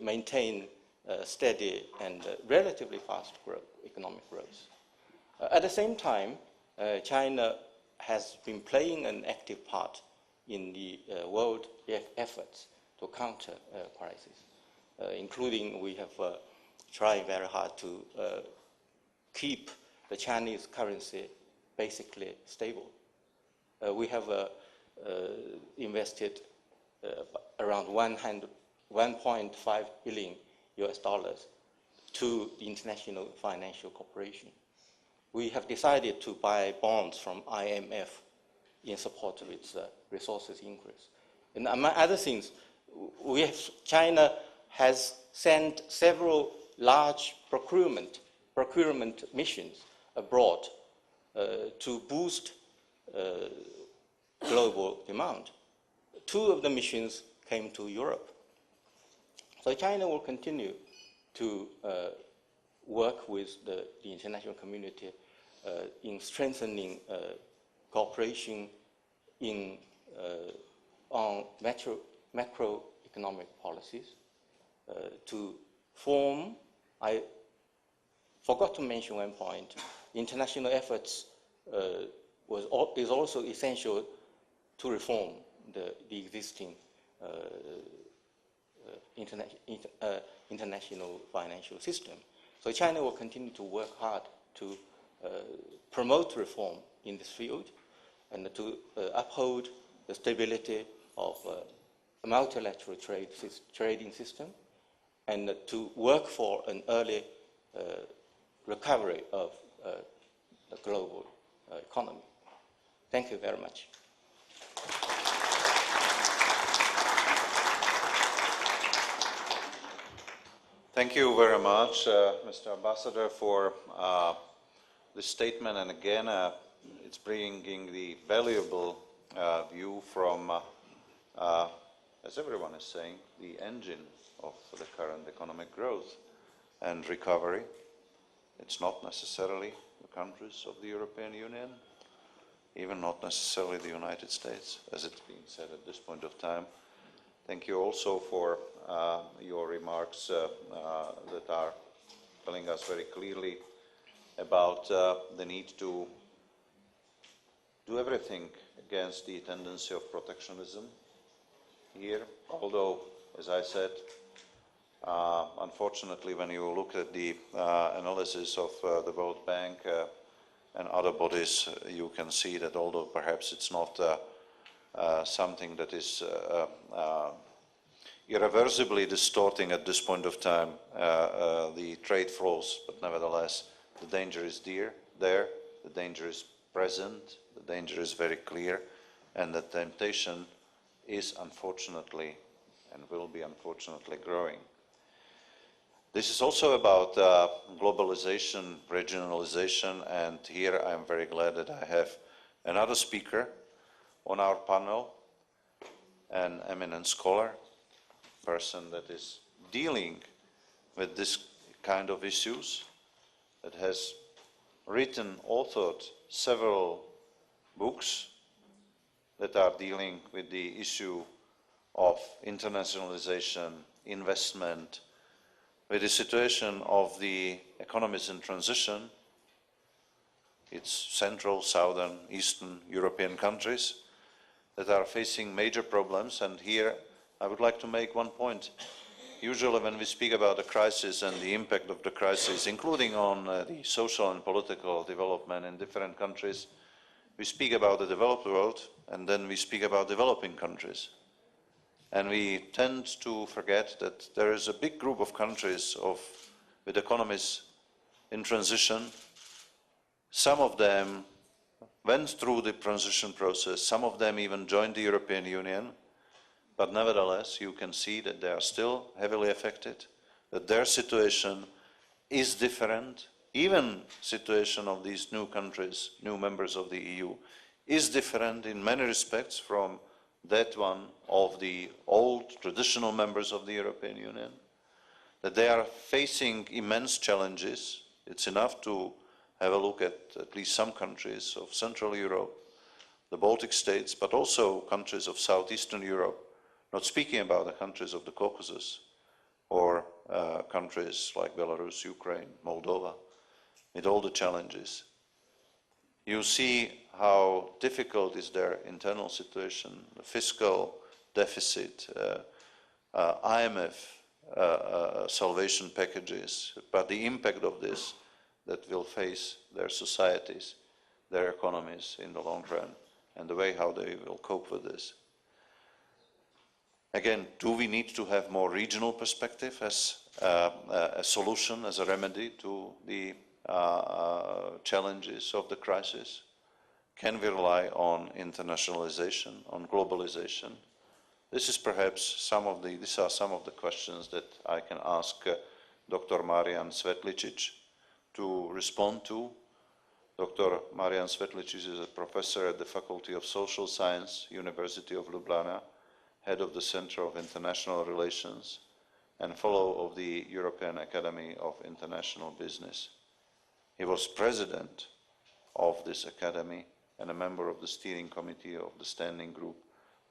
maintain steady and relatively fast growth, economic growth. At the same time, China has been playing an active part in the world efforts to counter crisis, including we have tried very hard to keep the Chinese currency basically stable. We have invested around 1.5 billion US dollars to the International Financial Corporation. We have decided to buy bonds from IMF in support of its resources increase. And among other things, China has sent several large procurement missions abroad to boost global demand. 2 of the missions came to Europe. So China will continue to work with the international community in strengthening cooperation on macroeconomic policies to form, I forgot to mention one point, international efforts is also essential to reform the existing international financial system. So China will continue to work hard to promote reform in this field and to uphold the stability of a multilateral trading system and to work for an early recovery of the global economy. Thank you very much. Thank you very much, Mr. Ambassador, for this statement. And again, it's bringing the valuable view from, as everyone is saying, the engine of the current economic growth and recovery. It's not necessarily the countries of the European Union, even not necessarily the United States, as it's being said at this point of time. Thank you also for your remarks that are telling us very clearly about the need to do everything against the tendency of protectionism here, although, as I said, unfortunately, when you look at the analysis of the World Bank and other bodies, you can see that although perhaps it's not something that is irreversibly distorting at this point of time the trade flows, but nevertheless the danger is there, the danger is present, the danger is very clear, and the temptation is unfortunately and will be unfortunately growing. This is also about globalization, regionalization, and here I'm very glad that I have another speaker on our panel, an eminent scholar, person that is dealing with this kind of issues, that has written, authored several books that are dealing with the issue of internationalization, investment, with the situation of the economies in transition. It's Central, Southern, Eastern European countries that are facing major problems, and here I would like to make one point. Usually when we speak about the crisis and the impact of the crisis, including on the social and political development in different countries, we speak about the developed world and then we speak about developing countries. And we tend to forget that there is a big group of countries with economies in transition. Some of them went through the transition process. Some of them even joined the European Union, but nevertheless, you can see that they are still heavily affected, that their situation is different. Even situation of these new countries, new members of the EU, is different in many respects from that one of the old traditional members of the European Union, that they are facing immense challenges. It's enough to have a look at least some countries of Central Europe, the Baltic states, but also countries of Southeastern Europe, not speaking about the countries of the Caucasus, or countries like Belarus, Ukraine, Moldova, with all the challenges. You see how difficult is their internal situation, the fiscal deficit, IMF salvation packages, but the impact of this that will face their societies, their economies in the long run, and the way how they will cope with this. Again, do we need to have more regional perspective as a solution, as a remedy to the challenges of the crisis? Can we rely on internationalization, on globalization? This is perhaps these are some of the questions that I can ask Dr. Marian Svetlicic to respond to. Dr. Marian Svetlicic is a professor at the Faculty of Social Science, University of Ljubljana, head of the Center of International Relations, and fellow of the European Academy of International Business. He was president of this academy and a member of the steering committee of the standing group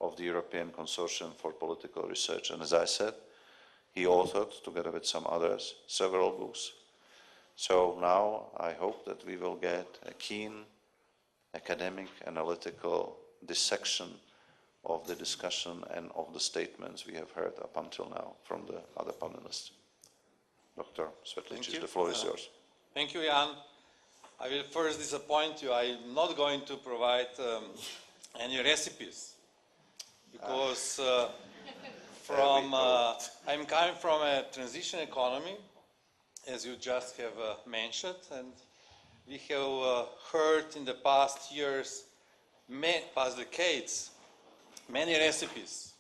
of the European Consortium for Political Research. And as I said, he authored, together with some others, several books. So now I hope that we will get a keen academic, analytical dissection of the discussion and of the statements we have heard up until now from the other panelists. Dr. Svetlicic, the floor is yours. Thank you, Jan. I will first disappoint you. I'm not going to provide any recipes because I'm coming from a transition economy, as you just have mentioned, and we have heard in the past years, past decades, many recipes.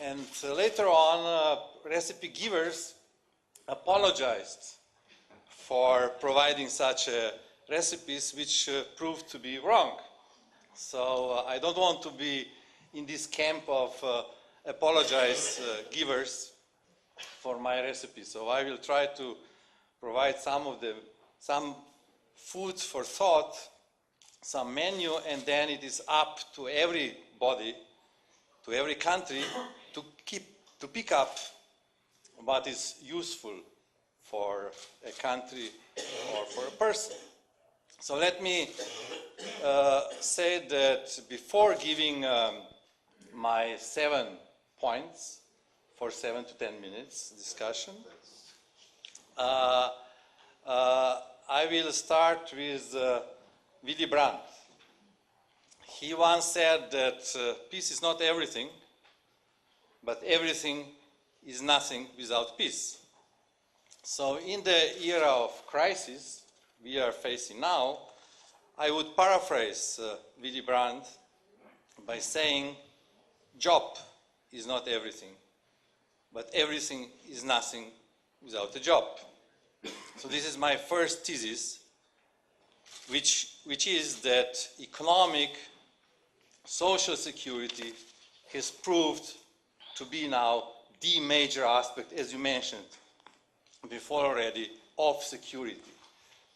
And later on, recipe givers apologized for providing such recipes which proved to be wrong. So I don't want to be in this camp of apologize givers for my recipe. So I will try to provide some foods for thought, some menu, and then it is up to everybody, to every country, to pick up what is useful for a country or for a person. So let me say that before giving my 7 points for 7 to 10 minutes discussion, I will start with Willy Brandt. He once said that peace is not everything, but everything is nothing without peace. So in the era of crisis we are facing now, I would paraphrase Willy Brandt by saying, job is not everything, but everything is nothing without a job. So this is my first thesis, which is that economic, social security has proved to be now the major aspect, as you mentioned before already, of security.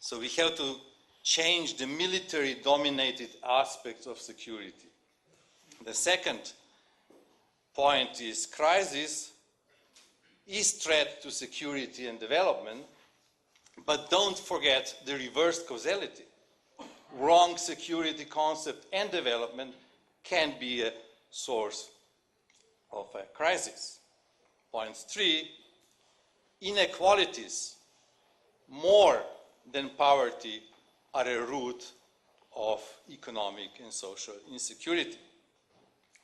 So we have to change the military-dominated aspects of security. The second point is crisis is threat to security and development, but don't forget the reverse causality. Wrong security concept and development can be a source of a crisis. Point 3, inequalities more than poverty are a root of economic and social insecurity.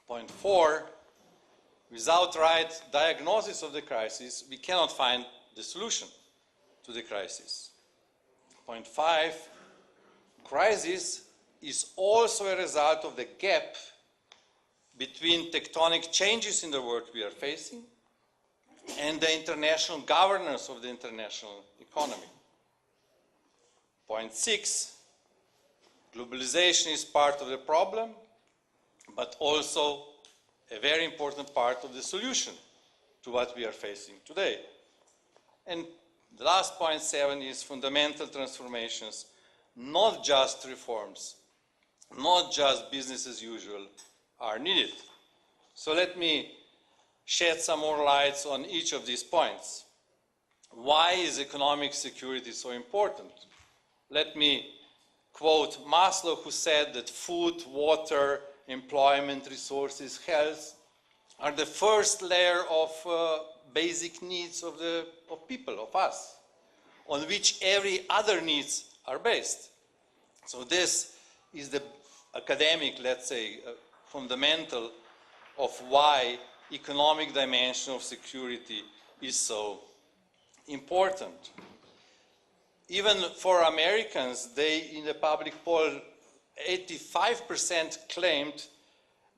Point 4, without right diagnosis of the crisis, we cannot find the solution to the crisis. Point 5, crises is also a result of the gap between tectonic changes in the world we are facing and the international governance of the international economy. Point 6, globalization is part of the problem, but also a very important part of the solution to what we are facing today. And the last point 7 is fundamental transformations, not just reforms, not just business as usual, are needed. So let me shed some more lights on each of these points. Why is economic security so important? Let me quote Maslow, who said that food, water, employment, resources, health are the first layer of basic needs of people, of us, on which every other needs are based. So this is the academic, let's say, fundamental of why economic dimension of security is so important. Even for Americans, in the public poll, 85% claimed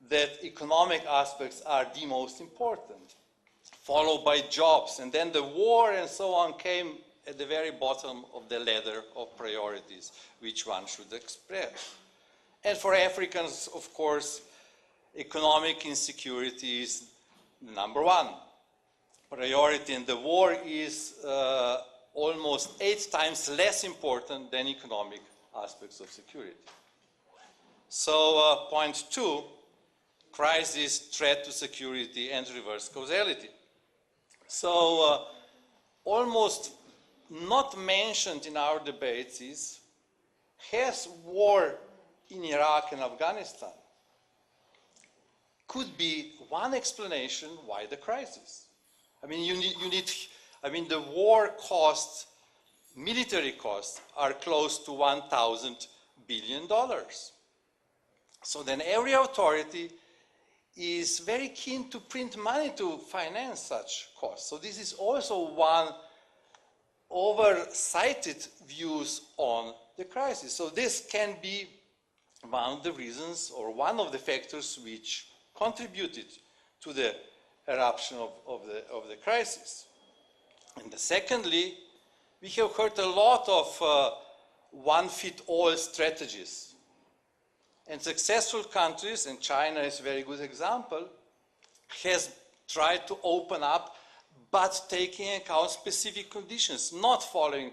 that economic aspects are the most important, followed by jobs, and then the war and so on came at the very bottom of the ladder of priorities, which one should express. And for Africans, of course, economic insecurity is number one priority, and the war is almost 8 times less important than economic aspects of security. So point 2, crisis, threat to security, and reverse causality. So almost not mentioned in our debates is, has war in Iraq and Afghanistan could be one explanation why the crisis. I mean, the war costs, military costs, are close to $1,000 billion. So then every authority is very keen to print money to finance such costs. So this is also one oversighted views on the crisis. So this can be one of the reasons or one of the factors which contributed to the eruption of the crisis. And secondly, we have heard a lot of one-fit-all strategies. And successful countries, and China is a very good example, has tried to open up, but taking into account specific conditions, not following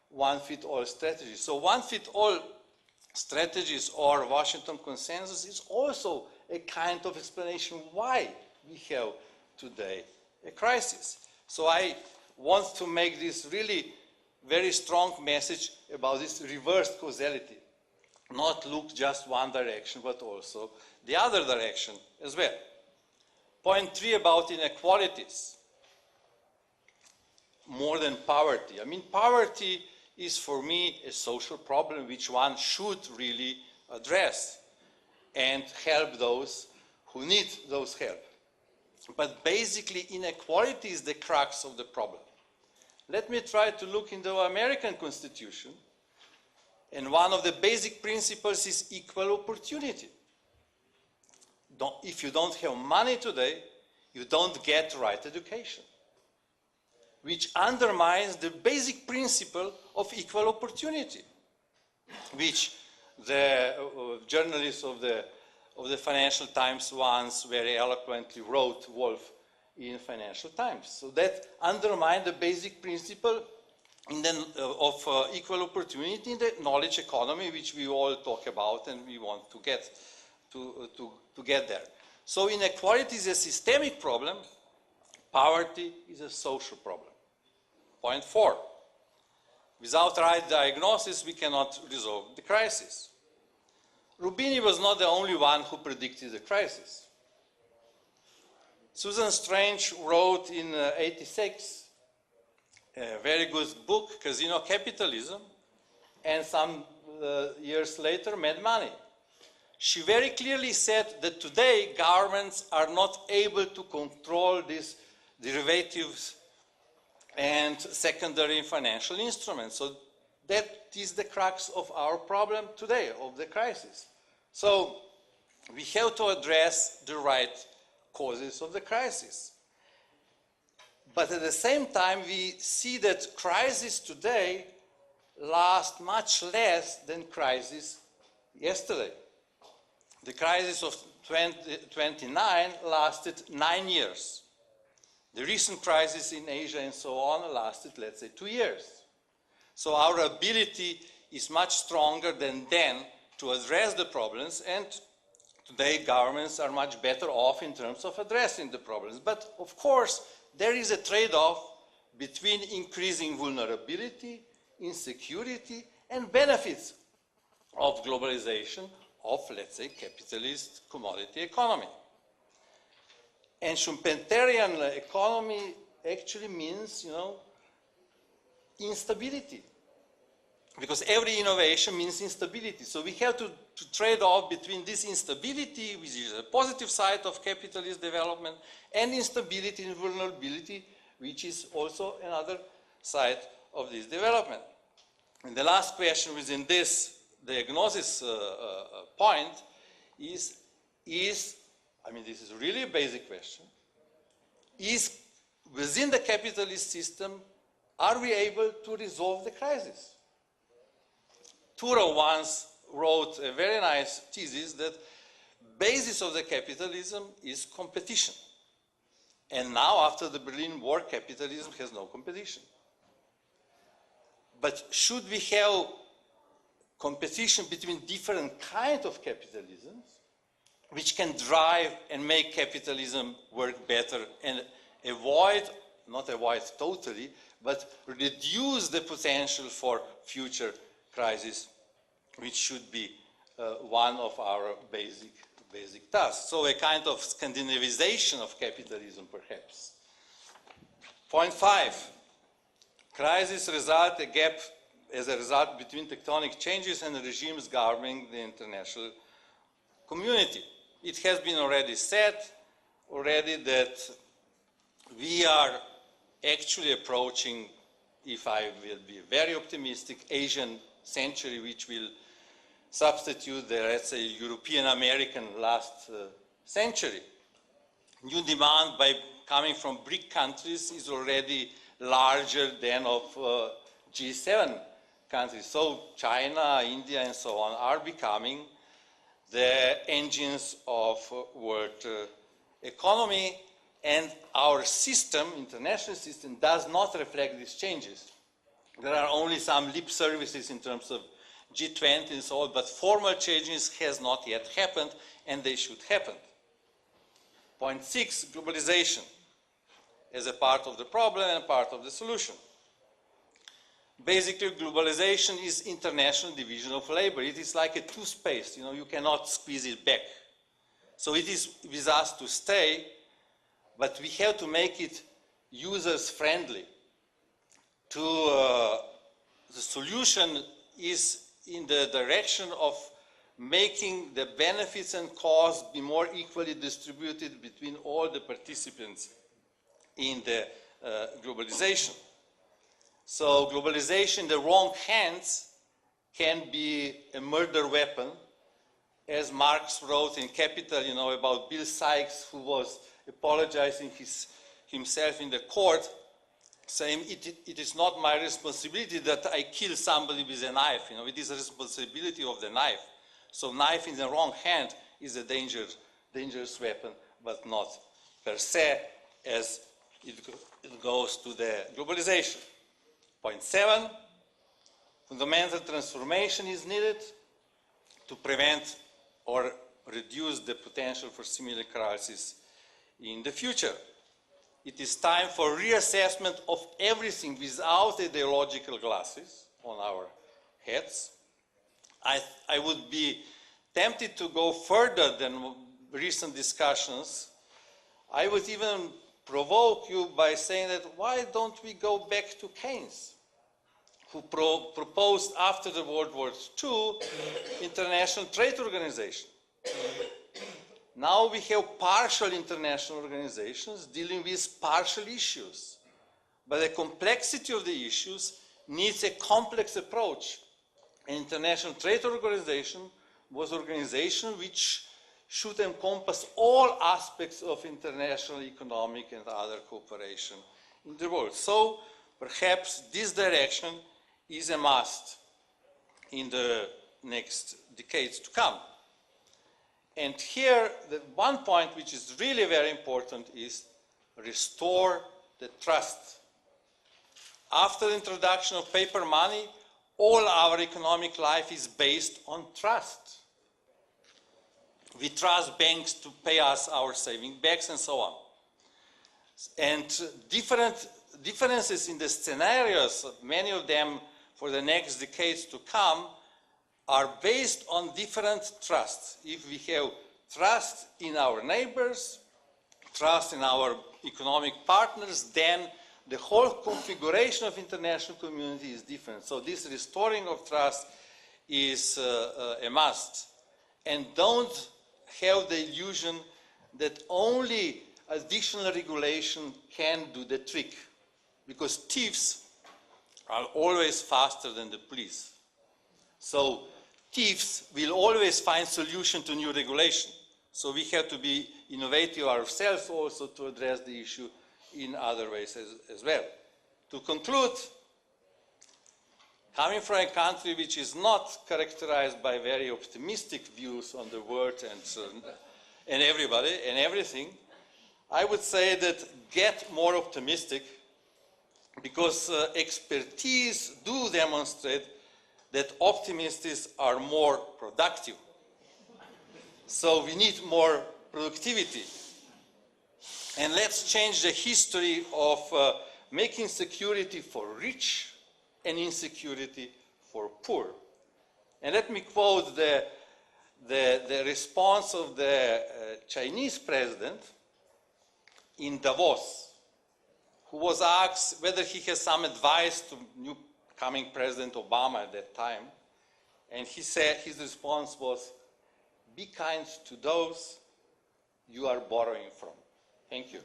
one-fit-all strategies. So one-fit-all strategies or Washington consensus is also a kind of explanation why we have today a crisis. So I want to make this really very strong message about this reverse causality. Not look just one direction, but also the other direction as well. Point 3 about inequalities. More than poverty. I mean, poverty is for me a social problem which one should really address and help those who need those help. But basically, inequality is the crux of the problem. Let me try to look into the American Constitution. And one of the basic principles is equal opportunity. If you don't have money today, you don't get the right education, which undermines the basic principle of equal opportunity, which the journalists of the Financial Times once very eloquently wrote, Wolf, in Financial Times. So that undermined the basic principle of equal opportunity in the knowledge economy, which we all talk about and we want to get to get there. So inequality is a systemic problem, poverty is a social problem. Point 4, without right diagnosis, we cannot resolve the crisis. Rubini was not the only one who predicted the crisis. Susan Strange wrote in '86 a very good book, Casino Capitalism, and some years later, Mad Money. She very clearly said that today governments are not able to control these derivatives and secondary financial instruments. So that is the crux of our problem today, of the crisis. So we have to address the right causes of the crisis. But at the same time, we see that crises today last much less than crises yesterday. The crisis of 2029 lasted 9 years. The recent crisis in Asia and so on lasted, let's say, 2 years. So our ability is much stronger than then to address the problems, and today governments are much better off in terms of addressing the problems. But of course, there is a trade-off between increasing vulnerability, insecurity, and benefits of globalization of, let's say, capitalist commodity economy. And Schumpeterian economy actually means, instability. Because every innovation means instability. So we have to trade off between this instability, which is a positive side of capitalist development, and instability and vulnerability, which is also another side of this development. And the last question within this diagnosis point is, this is really a basic question, is within the capitalist system, are we able to resolve the crisis? Thoreau once wrote a very nice thesis that basis of the capitalism is competition. And now, after the Berlin War, capitalism has no competition. But should we have competition between different kinds of capitalisms, which can drive and make capitalism work better and not avoid totally, but reduce the potential for future crisis, which should be one of our basic tasks. So a kind of Scandinavization of capitalism, perhaps. Point 5. Crisis result a gap as a result between tectonic changes and regimes governing the international community. It has been already said that we are actually approaching, if I will be very optimistic, Asian century, which will substitute the, let's say, European-American last century. New demand coming from BRIC countries is already larger than of G7 countries. So China, India, and so on are becoming the engines of world economy, and our system, international system, does not reflect these changes. There are only some lip services in terms of G20 and so on, but formal changes has not yet happened, and they should happen. Point 6, globalization as a part of the problem and part of the solution. Basically, globalization is international division of labor. It is like a toothpaste, you cannot squeeze it back. So it is with us to stay, but we have to make it users-friendly. The solution is in the direction of making the benefits and costs be more equally distributed between all the participants in the globalization. So globalization in the wrong hands can be a murder weapon. As Marx wrote in Capital, about Bill Sykes, who was apologizing himself in the court, saying, it is not my responsibility that I kill somebody with a knife. It is a responsibility of the knife. So knife in the wrong hand is a dangerous weapon, but not per se as it goes to the globalization. Point 7, fundamental transformation is needed to prevent or reduce the potential for similar crises in the future. It is time for reassessment of everything without ideological glasses on our heads. I would be tempted to go further than recent discussions. I would even provoke you by saying that why don't we go back to Keynes, who proposed after the World War II International Trade Organization. Now we have partial international organizations dealing with partial issues, but the complexity of the issues needs a complex approach. An international trade organization was an organization which should encompass all aspects of international economic and other cooperation in the world. So perhaps this direction is a must in the next decades to come. And here, the one point which is really very important is restore the trust. After the introduction of paper money, all our economic life is based on trust. We trust banks to pay us our saving backs and so on. And differences in the scenarios, many of them for the next decades to come, are based on different trusts. If we have trust in our neighbors, trust in our economic partners, then the whole configuration of international community is different. So this restoring of trust is a must. And don't have the illusion that only additional regulation can do the trick, because thieves are always faster than the police. So thieves will always find solution to new regulation. So we have to be innovative ourselves also to address the issue in other ways as well. To conclude, coming from a country which is not characterized by very optimistic views on the world and everybody and everything, I would say that get more optimistic, because expertise do demonstrate that optimists are more productive. So we need more productivity. And let's change the history of making security for rich and insecurity for poor. And let me quote the response of the Chinese president in Davos, who was asked whether he has some advice to new coming President Obama at that time. And he said, his response was, be kind to those you are borrowing from. Thank you.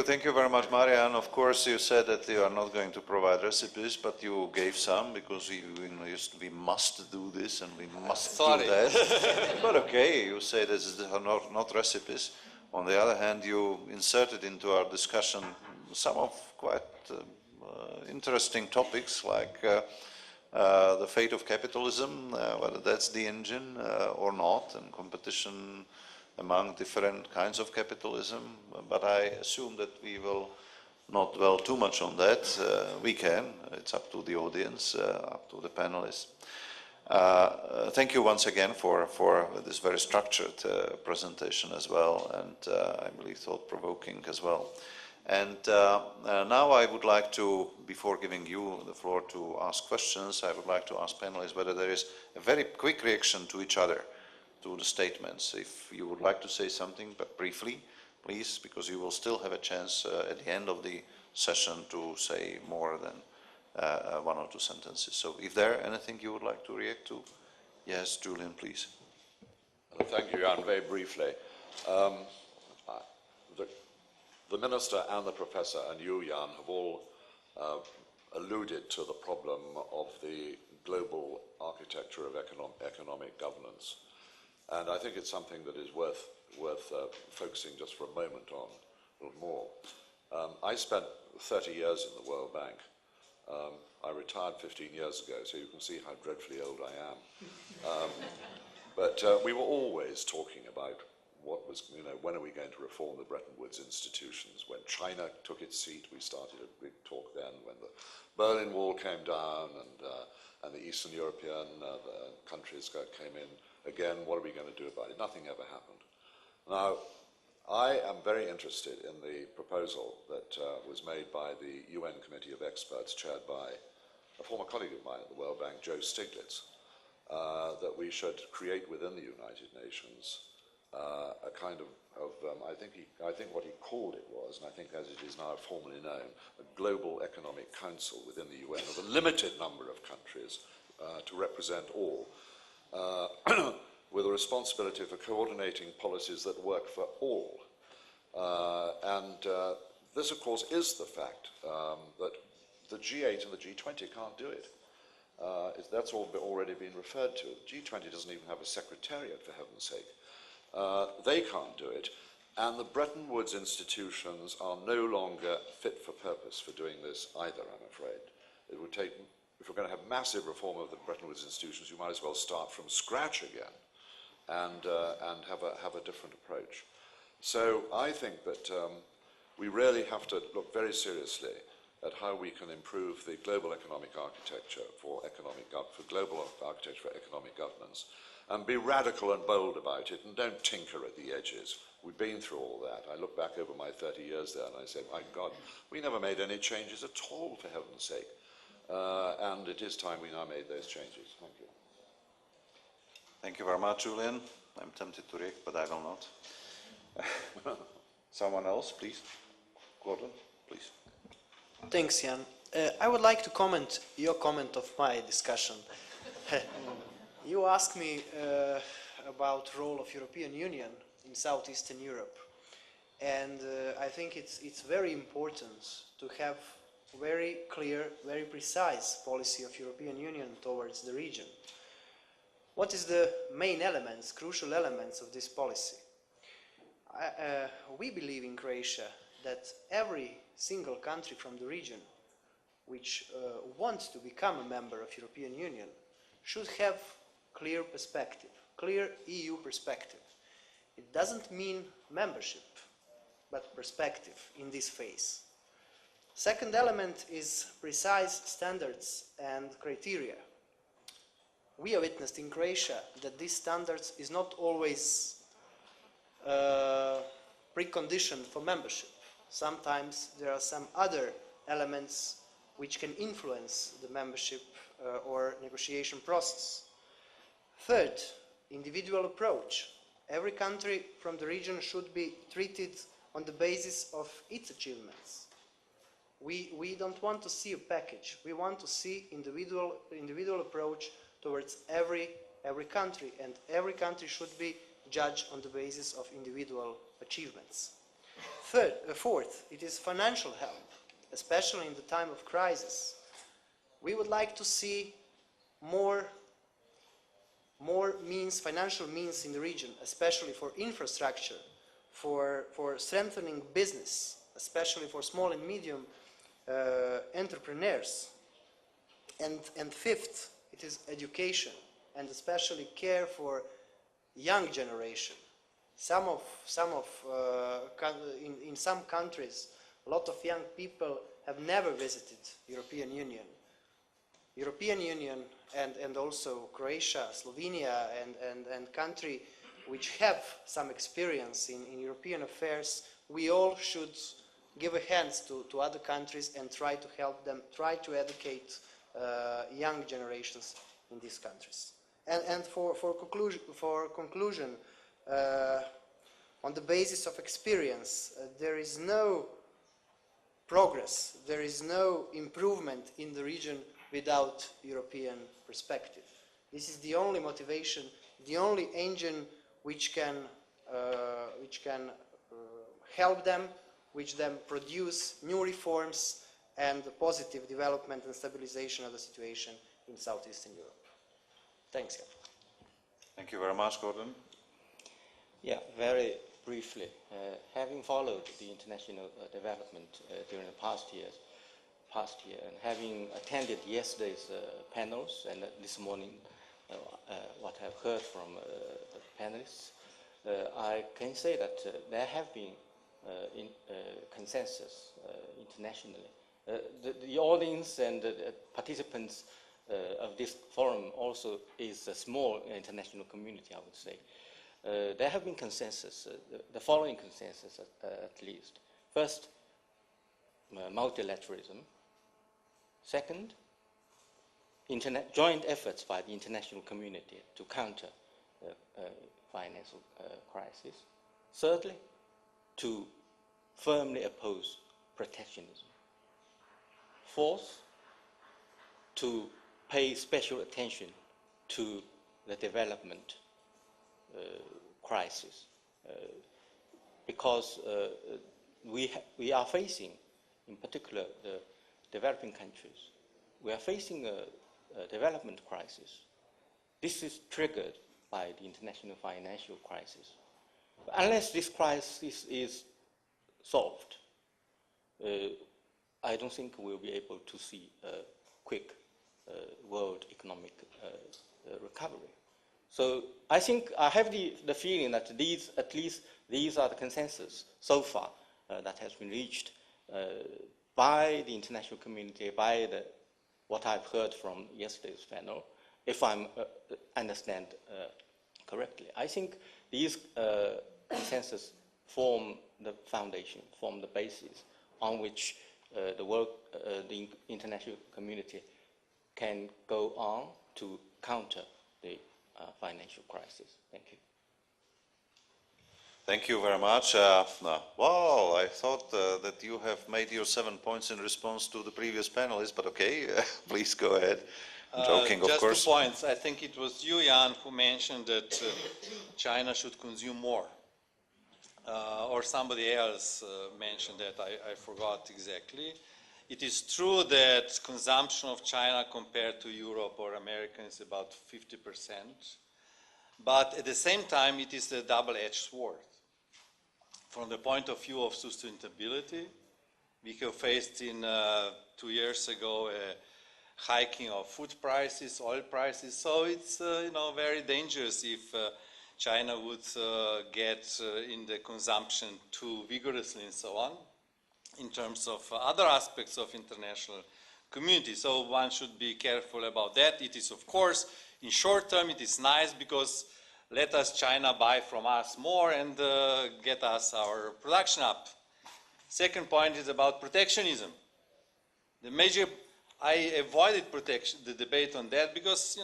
Thank you very much, Marian. Of course, you said that you are not going to provide recipes, but you gave some, because we must do this and we must do that. But okay, you say this is not recipes. On the other hand, you inserted into our discussion some of quite interesting topics, like the fate of capitalism, whether that's the engine or not, and competition among different kinds of capitalism. But I assume that we will not dwell too much on that. We can. It's up to the audience, up to the panelists. Thank you once again for this very structured presentation as well, and I believe thought-provoking as well. And now I would like to, before giving you the floor to ask questions, I would like to ask panelists whether there is a very quick reaction to each other, to the statements. If you would like to say something, but briefly, please, because you will still have a chance at the end of the session to say more than one or two sentences. So if there anything you would like to react to? Yes, Julian, please. Thank you, Jan. Very briefly. The Minister and the Professor and you, Jan, have all alluded to the problem of the global architecture of economic governance. And I think it's something that is worth focusing just for a moment on a little more. I spent 30 years in the World Bank. I retired 15 years ago, so you can see how dreadfully old I am. But we were always talking about what was, when are we going to reform the Bretton Woods institutions? When China took its seat, we started a big talk then. When the Berlin Wall came down and the Eastern European countries came in, again, what are we going to do about it? Nothing ever happened. Now, I am very interested in the proposal that was made by the UN Committee of Experts, chaired by a former colleague of mine at the World Bank, Joe Stiglitz, that we should create within the United Nations a kind of I think what he called it was, and I think as it is now formally known, a global economic council within the UN of a limited number of countries to represent all, with a responsibility for coordinating policies that work for all. This, of course, is the fact that the G8 and the G20 can't do it. That's already been referred to. The G20 doesn't even have a secretariat, for heaven's sake. They can't do it. And the Bretton Woods institutions are no longer fit for purpose for doing this either, I'm afraid. It would take, if we're going to have massive reform of the Bretton Woods institutions, you might as well start from scratch again and have a different approach. So I think that we really have to look very seriously at how we can improve the global economic architecture for global architecture for economic governance, and be radical and bold about it, and don't tinker at the edges. We've been through all that. I look back over my 30 years there, and I say, my God, we never made any changes at all, for heaven's sake. And it is time we now made those changes. Thank you. Thank you very much, Julian. I'm tempted to react, but I will not. Someone else, please. Gordon, please. Thanks, Jan. I would like to comment your comment of my discussion. You asked me about role of European Union in Southeastern Europe, and I think it's very important to have very clear, very precise policy of European Union towards the region. What is the main elements, crucial elements of this policy? We believe in Croatia that every single country from the region which wants to become a member of European Union should have clear perspective, clear EU perspective. It doesn't mean membership, but perspective in this phase. Second element is precise standards and criteria. We have witnessed in Croatia that these standards is not always precondition for membership. Sometimes there are some other elements which can influence the membership or negotiation process. Third, individual approach. Every country from the region should be treated on the basis of its achievements. We don't want to see a package. We want to see individual approach towards every country, and every country should be judged on the basis of individual achievements. Fourth, it is financial help, especially in the time of crisis. We would like to see more means, financial means in the region, especially for infrastructure, for strengthening business, especially for small and medium entrepreneurs. And fifth, it is education, and especially care for young generation. In some countries, a lot of young people have never visited European Union. European Union and also Croatia, Slovenia, and country which have some experience in European affairs, we all should give a hand to other countries and try to help them, try to educate young generations in these countries. And for conclusion, on the basis of experience, there is no progress, there is no improvement in the region without European perspective. This is the only motivation, the only engine which can help them, which then produce new reforms and the positive development and stabilization of the situation in Southeastern Europe. Thanks. Thank you very much, Gordon. Yeah, very briefly. Having followed the international development during the past year, and having attended yesterday's panels and this morning what I've heard from the panelists, I can say that there have been consensus internationally. The audience and the participants of this forum also is a small international community, I would say. There have been consensus, the following consensus at least. First, multilateralism. Second, joint efforts by the international community to counter financial crisis. Thirdly, to firmly oppose protectionism. Fourth, to pay special attention to the development crisis, because we are facing, in particular, the developing countries, we are facing a development crisis. This is triggered by the international financial crisis. Unless this crisis is solved, I don't think we'll be able to see a quick world economic recovery. So I think I have the feeling that at least these are the consensus so far that has been reached by the international community, by what I've heard from yesterday's panel, if I understand correctly. I think these consensus form the foundation, form the basis on which the international community can go on to counter the financial crisis. Thank you. Thank you very much. Wow, I thought that you have made your 7 points in response to the previous panelists, but okay, please go ahead. Joking, of course. Just 2 points. I think it was you, Jan, who mentioned that China should consume more. Or somebody else mentioned that, I forgot exactly. It is true that consumption of China compared to Europe or America is about 50%, but at the same time it is a double-edged sword. From the point of view of sustainability, we have faced 2 years ago a hiking of food prices, oil prices, so it's very dangerous if China would get in the consumption too vigorously and so on, in terms of other aspects of international community. So one should be careful about that. It is, of course, in short term, it is nice because let us China buy from us more and get us our production up. Second point is about protectionism. I avoided the debate on that because,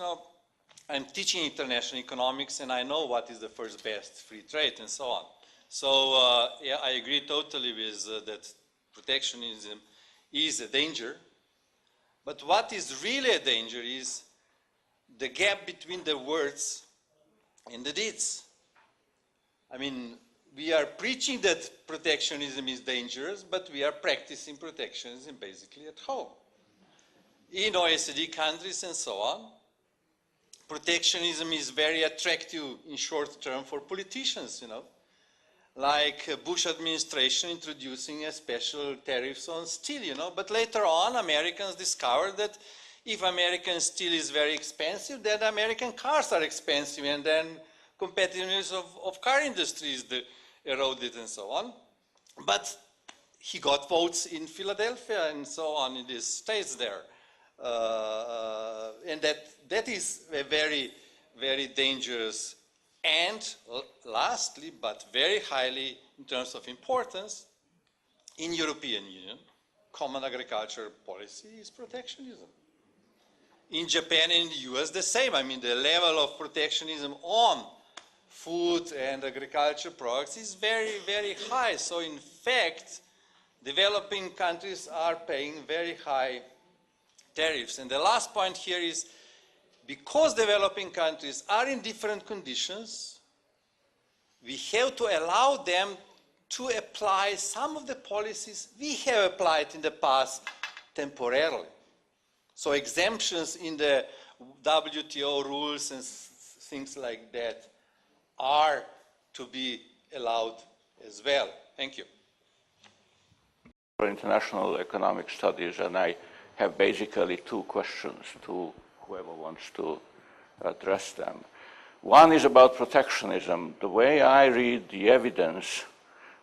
I'm teaching international economics and I know what is the first best, free trade and so on. So yeah, I agree totally with that protectionism is a danger. But what is really a danger is the gap between the words and the deeds. I mean, we are preaching that protectionism is dangerous, but we are practicing protectionism basically at home. In OECD countries and so on, protectionism is very attractive in short term for politicians, like Bush administration introducing a special tariffs on steel, but later on Americans discovered that if American steel is very expensive, then American cars are expensive and then competitiveness of car industry is eroded and so on. But he got votes in Philadelphia and so on in the states there. And that is a very, very dangerous and lastly, but very highly in terms of importance, in European Union, common agriculture policy is protectionism. In Japan and the US, the same. I mean, the level of protectionism on food and agriculture products is very, very high. So in fact, developing countries are paying very high tariffs. And the last point here is, because developing countries are in different conditions, we have to allow them to apply some of the policies we have applied in the past temporarily. So exemptions in the WTO rules and things like that are to be allowed as well. Thank you. For international economic studies, and I have basically 2 questions to whoever wants to address them. One is about protectionism. The way I read the evidence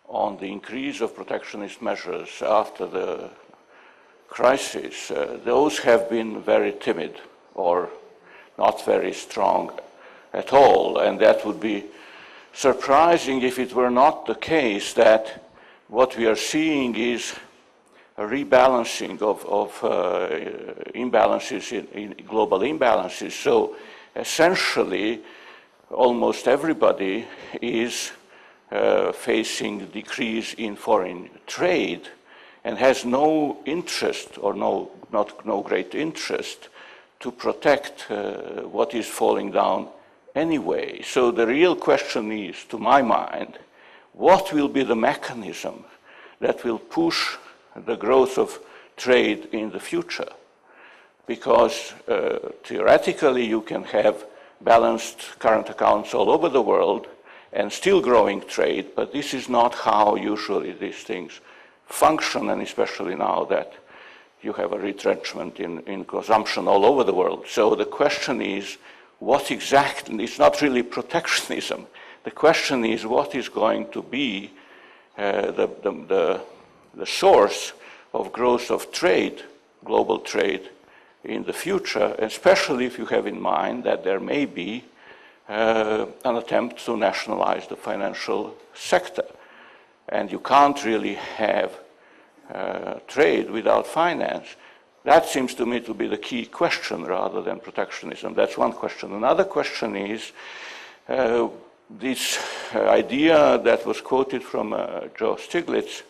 on the increase of protectionist measures after the crisis, those have been very timid or not very strong at all, and that would be surprising if it were not the case that what we are seeing is a rebalancing of imbalances in global imbalances. So essentially, almost everybody is facing decrease in foreign trade and has no interest or no great interest to protect what is falling down anyway. So the real question is, to my mind, what will be the mechanism that will push the growth of trade in the future? Because theoretically you can have balanced current accounts all over the world and still growing trade, but this is not how usually these things function, and especially now that you have a retrenchment in consumption all over the world. So the question is, what exactly, it's not really protectionism, the question is what is going to be the source of growth of trade, global trade, in the future, especially if you have in mind that there may be an attempt to nationalize the financial sector. And you can't really have trade without finance. That seems to me to be the key question rather than protectionism. That's one question. Another question is this idea that was quoted from Joe Stiglitz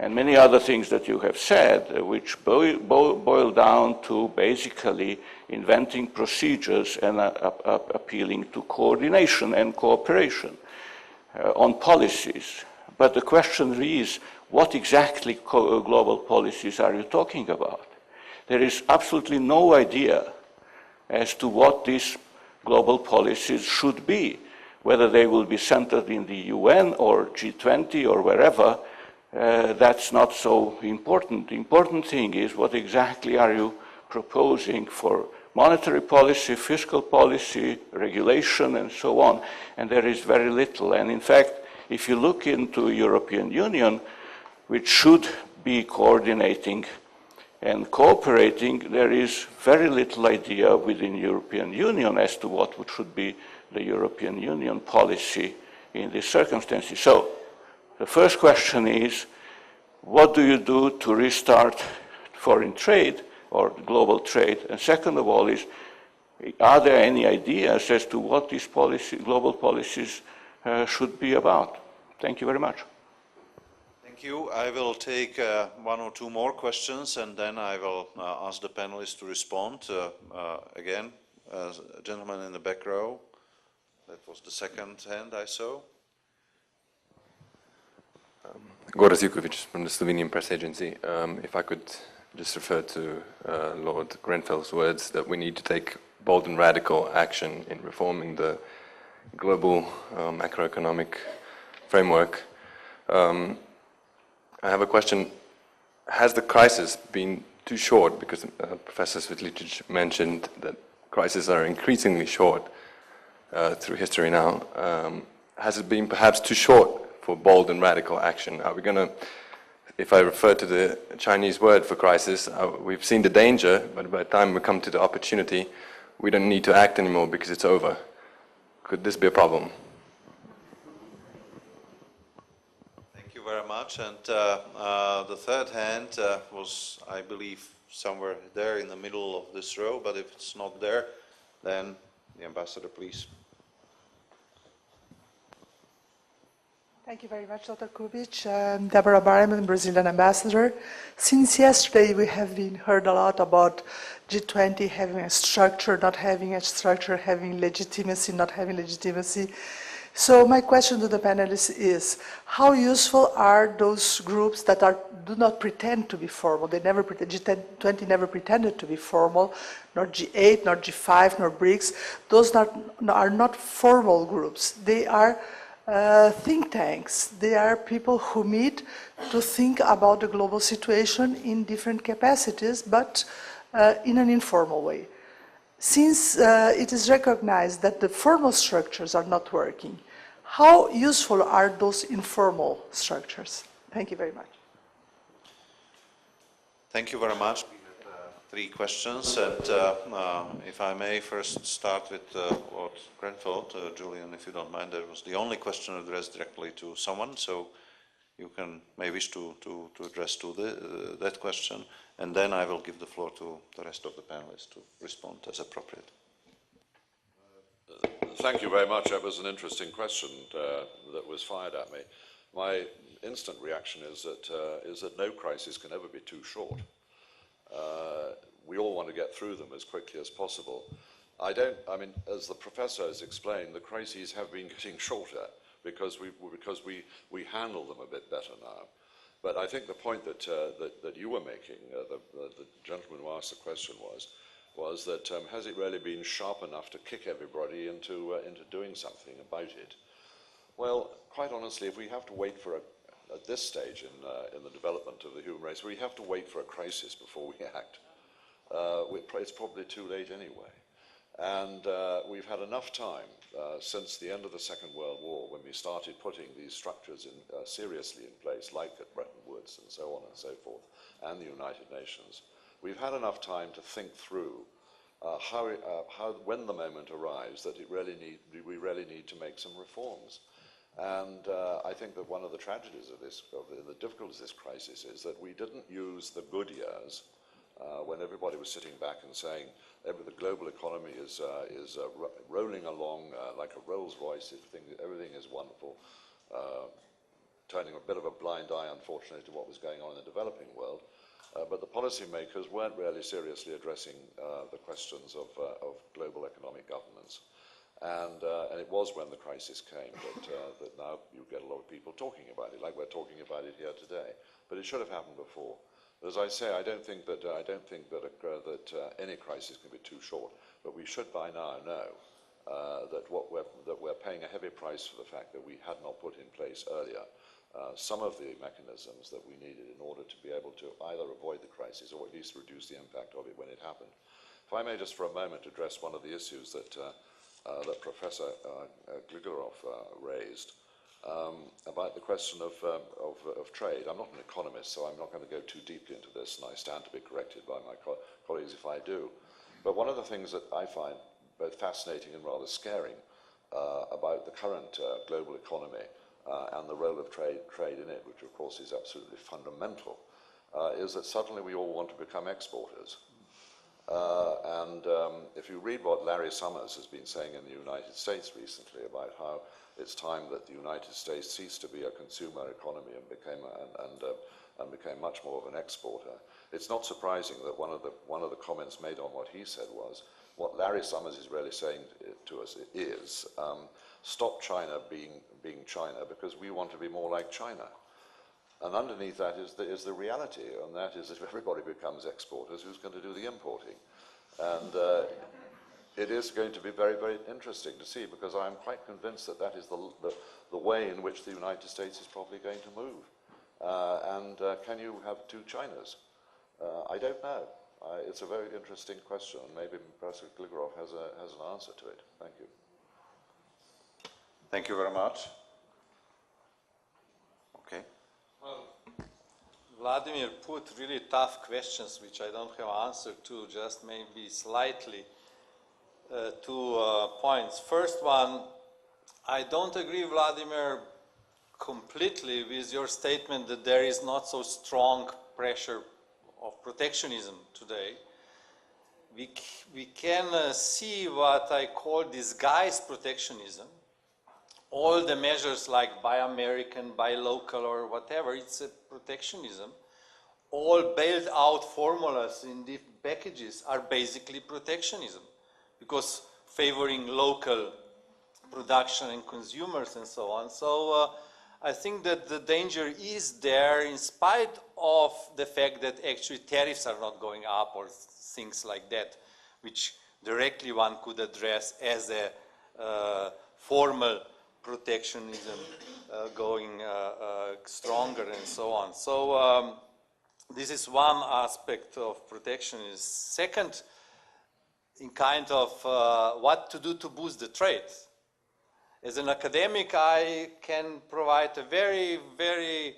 and many other things that you have said, which boil down to basically inventing procedures and appealing to coordination and cooperation on policies. But the question is, what exactly global policies are you talking about? There is absolutely no idea as to what these global policies should be, whether they will be centered in the UN or G20 or wherever. That's not so important. The important thing is what exactly are you proposing for monetary policy, fiscal policy, regulation, and so on. And there is very little. And in fact, if you look into European Union, which should be coordinating and cooperating, there is very little idea within European Union as to what should be the European Union policy in these circumstances. So the first question is, what do you do to restart foreign trade or global trade? And second of all is, are there any ideas as to what these global policies should be about? Thank you very much. Thank you. I will take one or two more questions and then I will ask the panelists to respond. Again, gentleman in the back row. That was the second hand I saw. Goraz Jukovic from the Slovenian press agency. If I could just refer to Lord Grenfell's words that we need to take bold and radical action in reforming the global macroeconomic framework. I have a question. Has the crisis been too short? Because Professor Svetličić mentioned that crises are increasingly short through history now. Has it been perhaps too short for bold and radical action? Are we going to, if I refer to the Chinese word for crisis, we've seen the danger, but by the time we come to the opportunity, we don't need to act anymore because it's over. Could this be a problem? Thank you very much. And the third hand was, I believe, somewhere there in the middle of this row, but if it's not there, then the ambassador, please. Thank you very much, Dr. Kubic. Deborah Barham, Brazilian ambassador. Since yesterday, we have heard a lot about G20 having a structure, not having a structure, having legitimacy, not having legitimacy. So my question to the panelists is, how useful are those groups that do not pretend to be formal? They never pretend, G20 never pretended to be formal, nor G8, nor G5, nor BRICS. Those are not formal groups. They are think tanks. They are people who meet to think about the global situation in different capacities, but in an informal way. Since it is recognized that the formal structures are not working, how useful are those informal structures? Thank you very much. Thank you very much. Three questions, and if I may first start with Lord Grenfell. Julian, if you don't mind, that was the only question addressed directly to someone, so you may wish to address that question, and then I will give the floor to the rest of the panelists to respond as appropriate. Thank you very much. That was an interesting question that was fired at me. My instant reaction is that no crisis can ever be too short. We all want to get through them as quickly as possible. I mean, as the professor has explained, the crises have been getting shorter because we handle them a bit better now. But I think the point that you were making, the gentleman who asked the question was that has it really been sharp enough to kick everybody into doing something about it? Well, quite honestly, if we have to wait for at this stage in the development of the human race, we have to wait for a crisis before we act. It's probably too late anyway. And we've had enough time since the end of the Second World War, when we started putting these structures seriously in place, like at Bretton Woods and so on and so forth, and the United Nations. We've had enough time to think through when the moment arrives that we really need to make some reforms. And I think that one of the tragedies of the difficulties of this crisis is that we didn't use the good years when everybody was sitting back and saying the global economy is rolling along like a Rolls Royce, everything is wonderful, turning a bit of a blind eye, unfortunately, to what was going on in the developing world. But the policymakers weren't really seriously addressing the questions of global economic governance. And it was when the crisis came that now you get a lot of people talking about it, like we're talking about it here today. But it should have happened before. As I say, I don't think that any crisis can be too short. But we should by now know that we're paying a heavy price for the fact that we had not put in place earlier some of the mechanisms that we needed in order to be able to either avoid the crisis or at least reduce the impact of it when it happened. If I may just for a moment address one of the issues that Professor Gligorov raised about the question of trade. I'm not an economist, so I'm not going to go too deeply into this, and I stand to be corrected by my colleagues if I do. But one of the things that I find both fascinating and rather scaring about the current global economy and the role of trade in it, which of course is absolutely fundamental, is that suddenly we all want to become exporters. If you read what Larry Summers has been saying in the United States recently about how it's time that the United States ceased to be a consumer economy and became much more of an exporter, it's not surprising that one of the comments made on what he said was, what Larry Summers is really saying to us is, stop China being China because we want to be more like China. And underneath that is the reality, and that is if everybody becomes exporters, who's going to do the importing? And it is going to be very, very interesting to see, because I'm quite convinced that that is the way in which the United States is probably going to move. Can you have two Chinas? I don't know. It's a very interesting question, and maybe Professor Gligorov has an answer to it. Thank you. Thank you very much. Okay. Well, Vladimir put really tough questions, which I don't have answer to, just maybe slightly. 2 points. First one, I don't agree, Vladimir, completely with your statement that there is not so strong pressure of protectionism today. We can see what I call disguised protectionism. All the measures like Buy American, Buy Local or whatever, it's a protectionism. All bailed out formulas in the packages are basically protectionism, because favoring local production and consumers and so on. So I think that the danger is there in spite of the fact that actually tariffs are not going up or things like that, which directly one could address as a formal protectionism going stronger and so on. So this is one aspect of protectionism. Second, in kind of what to do to boost the trade. As an academic, I can provide a very, very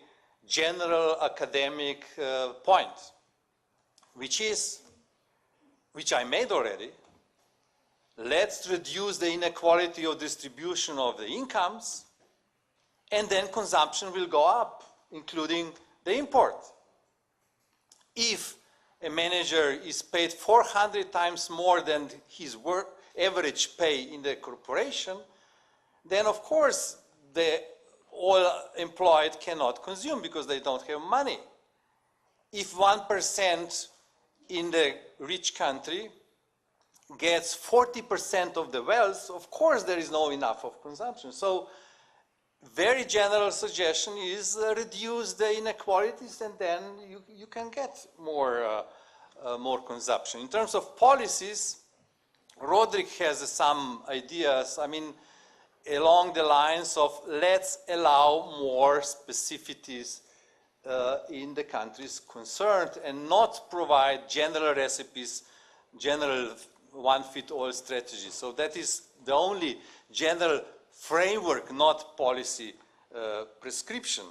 general academic point, which I made already. Let's reduce the inequality of distribution of the incomes, and then consumption will go up, including the import. If a manager is paid 400 times more than his average pay in the corporation, then of course all employed cannot consume because they don't have money. If 1% in the rich country gets 40% of the wealth, of course there is no enough of consumption. So very general suggestion is reduce the inequalities, and then you can get more consumption. In terms of policies, Roderick has some ideas, I mean, along the lines of let's allow more specificities in the countries concerned and not provide general recipes, general one-fit-all strategy. So that is the only general framework, not policy prescription.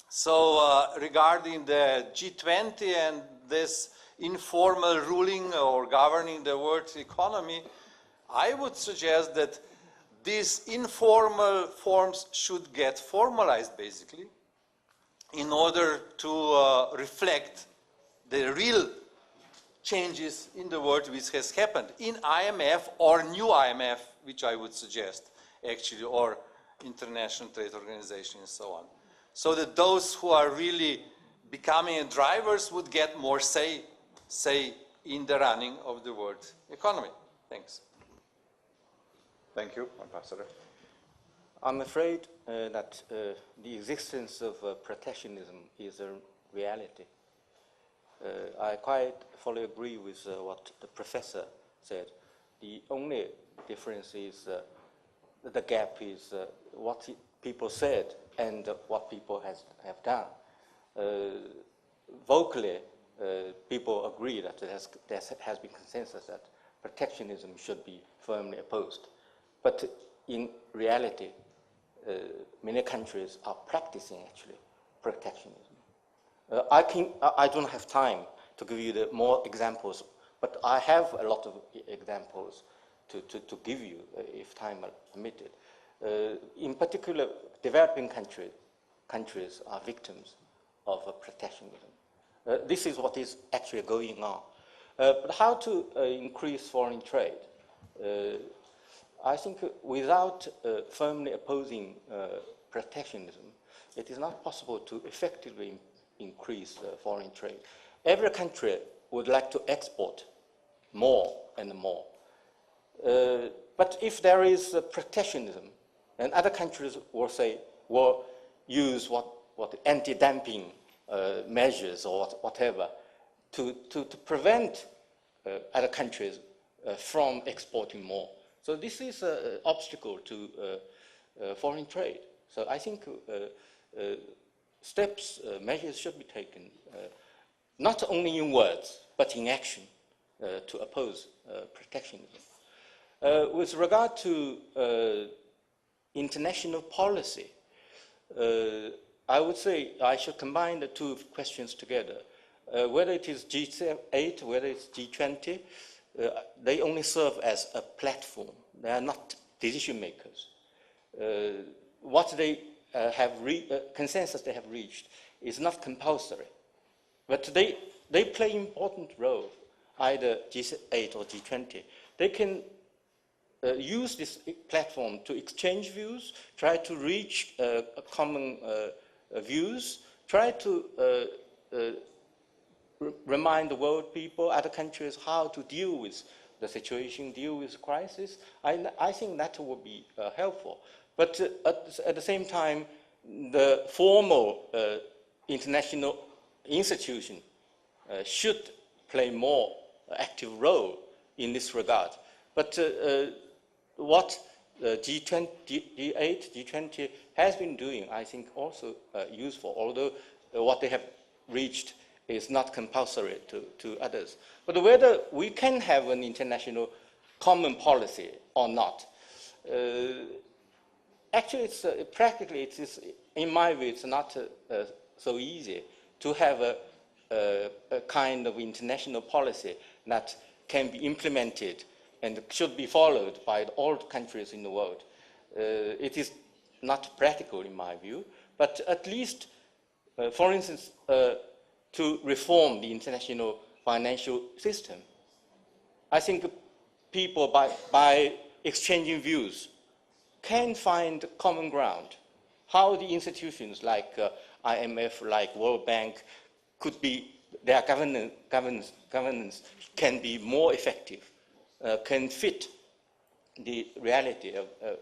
So regarding the G20 and this informal ruling or governing the world economy, I would suggest that these informal forms should get formalized, basically, in order to reflect the real changes in the world which has happened in IMF or new IMF, which I would suggest, actually, or International Trade Organization and so on. So that those who are really becoming drivers would get more say in the running of the world economy. Thanks. Thank you, Ambassador. I'm afraid that the existence of protectionism is a reality. I quite fully agree with what the professor said. The only difference is the gap is what people said and what people have done. Vocally, people agree that there has been consensus that protectionism should be firmly opposed. But in reality, many countries are practicing actually protectionism. I don't have time to give you more examples, but I have a lot of examples to give you if time permitted. In particular, developing countries are victims of protectionism. This is what is actually going on. But how to increase foreign trade? I think without firmly opposing protectionism, it is not possible to effectively increase foreign trade. Every country would like to export more and more. But if there is protectionism, and other countries will use what anti-dumping measures or whatever to prevent other countries from exporting more. So this is an obstacle to foreign trade. So I think measures should be taken, not only in words, but in action to oppose protectionism. With regard to international policy, I would say I should combine the two questions together. Whether it is G8, whether it's G20, they only serve as a platform. They are not decision makers. What they consensus they have reached is not compulsory, but they play an important role, either G8 or G20. They can use this platform to exchange views, try to reach common views, try to remind the world people, other countries, how to deal with the situation, deal with the crisis. I think that would be helpful. But at the same time, the formal international institution should play more active role in this regard. But what G8, G20 has been doing, I think also useful, although what they have reached is not compulsory to others. But whether we can have an international common policy or not, actually, practically, in my view, it's not so easy to have a kind of international policy that can be implemented and should be followed by all countries in the world. It is not practical, in my view, but at least, for instance, to reform the international financial system. I think people, by exchanging views, can find common ground. How the institutions like IMF, like World Bank, could be, their governance can be more effective can fit the reality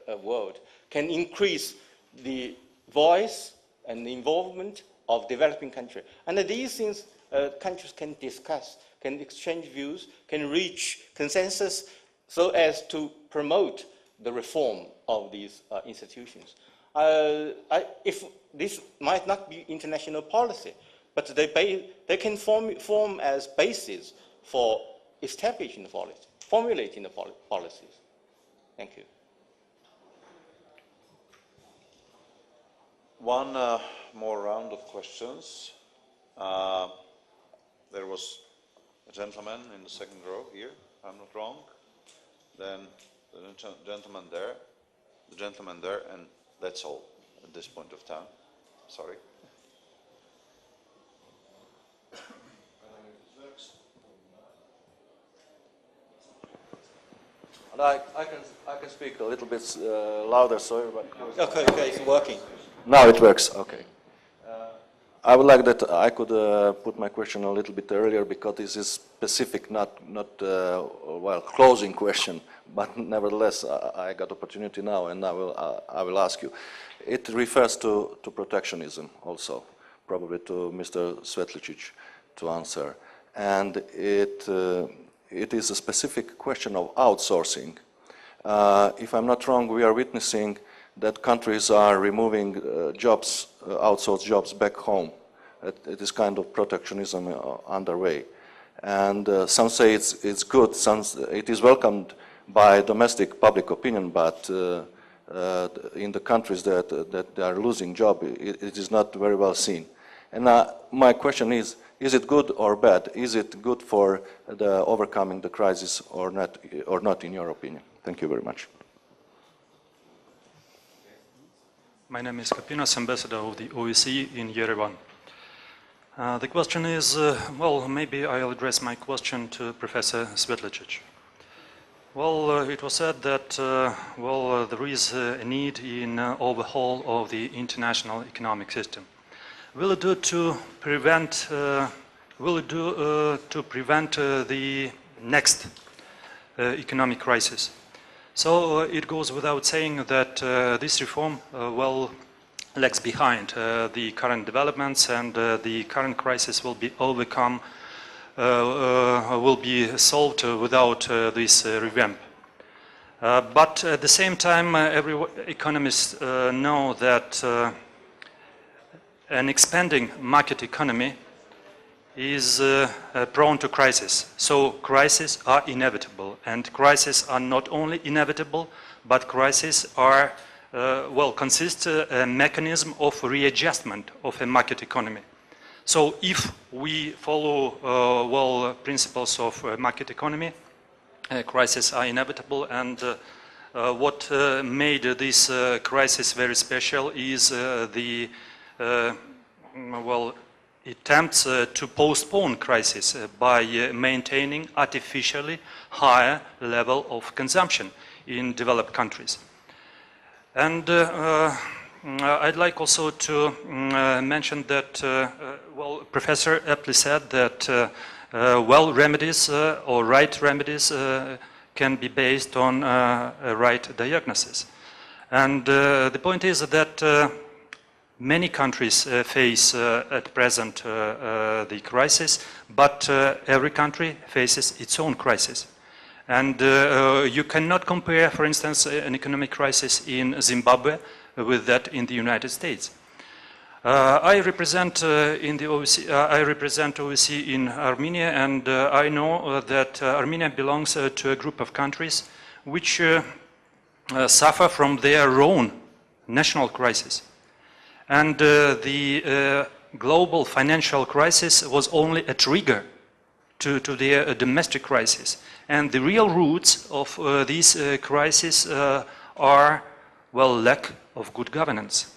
of world, can increase the voice and the involvement of developing countries. And these things countries can discuss, can exchange views, can reach consensus so as to promote the reform of these institutions. If this might not be international policy, but they can form as basis for establishing the policy, formulating the policies. Thank you. One more round of questions. There was a gentleman in the second row here, if I'm not wrong. Then the gentleman there, and that's all at this point of time. Sorry. I can speak a little bit louder, so everybody. Okay, it's working. Now it works. Okay. I would like that I could put my question a little bit earlier because this is specific, not well, closing question, but nevertheless I got opportunity now, and I will ask you. It refers to protectionism also, probably to Mr. Svetlicic to answer, and it is a specific question of outsourcing. If I'm not wrong, we are witnessing that countries are removing jobs, outsourced jobs back home. It is kind of protectionism underway. And some say it's good, some it is welcomed by domestic public opinion, but in the countries that are losing jobs, it is not very well seen. And my question is it good or bad? Is it good for the overcoming the crisis or not in your opinion? Thank you very much. My name is Kapinas, ambassador of the OSCE in Yerevan. The question is, well, maybe I'll address my question to Professor Svetlicic. Well, it was said that, there is a need in overhaul of the international economic system. Will it do to prevent, the next economic crisis? So it goes without saying that this reform, lags behind the current developments, and the current crisis will be overcome, will be solved without this revamp. But at the same time, every economists know that an expanding market economy is prone to crisis. So crises are inevitable, and crises are not only inevitable, but crises are consist a mechanism of readjustment of a market economy. So if we follow principles of market economy, crises are inevitable, and what made this crisis very special is the attempts to postpone crisis by maintaining artificially higher level of consumption in developed countries. And I'd like also to mention that, Professor aptly said that remedies or right remedies can be based on a right diagnosis. And the point is that many countries face at present the crisis, but every country faces its own crisis. And you cannot compare, for instance, an economic crisis in Zimbabwe with that in the United States. I represent OSCE in Armenia, and I know that Armenia belongs to a group of countries which suffer from their own national crisis. And the global financial crisis was only a trigger to their domestic crisis. And the real roots of this crisis are, lack of good governance,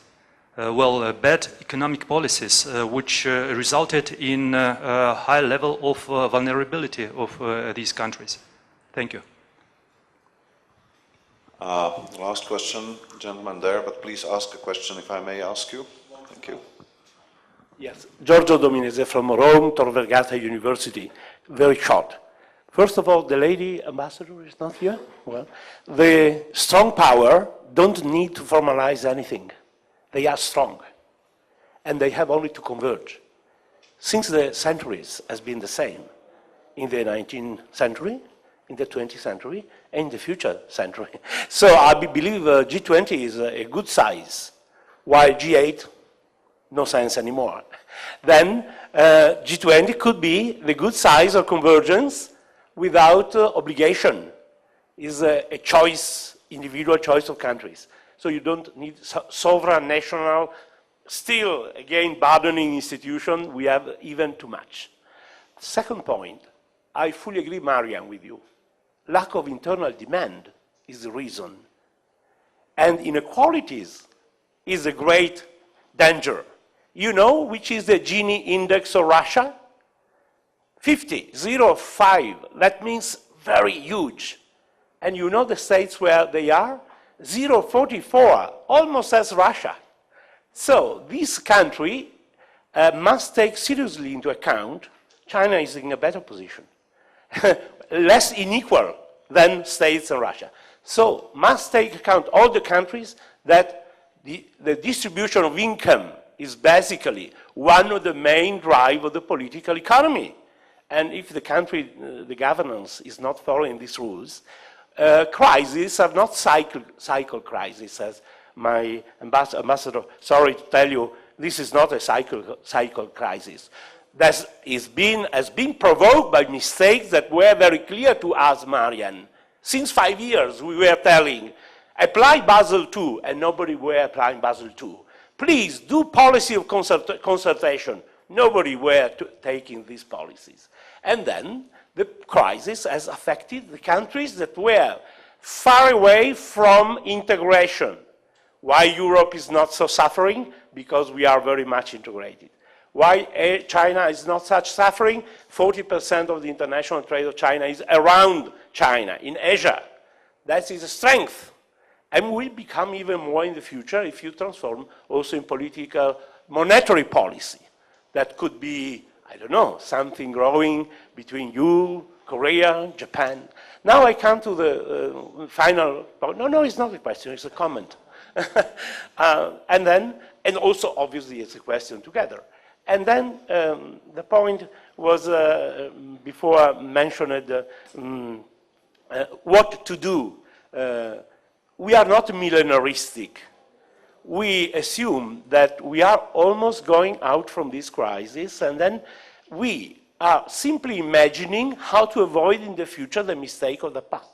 bad economic policies, which resulted in a high level of vulnerability of these countries. Thank you. Last question, gentleman there, but please ask a question if I may ask you. Thank you. Yes, Giorgio Dominese from Rome, Tor Vergata University. Very short. First of all, the lady ambassador is not here. Well, the strong power don't need to formalize anything. They are strong, and they have only to converge. Since the centuries has been the same, in the 19th century, in the 20th century, and in the future century. So I believe G20 is a good size, while G8, no sense anymore. Then G20 could be the good size of convergence without obligation. Is a choice, individual choice of countries. So you don't need sovereign, national, still, again, burdening institution. We have even too much. Second point, I fully agree, Marian, with you. Lack of internal demand is the reason. And inequalities is a great danger. You know which is the Gini index of Russia? 50, 0.5. That means very huge. And you know the states where they are? 0.44, almost as Russia. So this country must take seriously into account China is in a better position, less unequal than states and Russia. So must take account all the countries that the distribution of income is basically one of the main drive of the political economy. And if the country, the governance is not following these rules, crises are not cycle crises, as my ambassador, sorry to tell you, this is not a cycle crisis. That has been provoked by mistakes that were very clear to us, Marian. Since 5 years, we were telling, apply Basel II, and nobody were applying Basel II. Please do policy of consultation. Nobody were taking these policies. And then the crisis has affected the countries that were far away from integration. Why Europe is not so suffering? Because we are very much integrated. Why China is not such suffering? 40% of the international trade of China is around China, in Asia. That is a strength. And will become even more in the future if you transform also in political monetary policy. That could be, I don't know, something growing between you, Korea, Japan. Now I come to the final point. No, it's not a question, it's a comment. And also, obviously, it's a question together. And then the point was, before I mentioned what to do. We are not millenaristic. We assume that we are almost going out from this crisis, and then we are simply imagining how to avoid in the future the mistake of the past.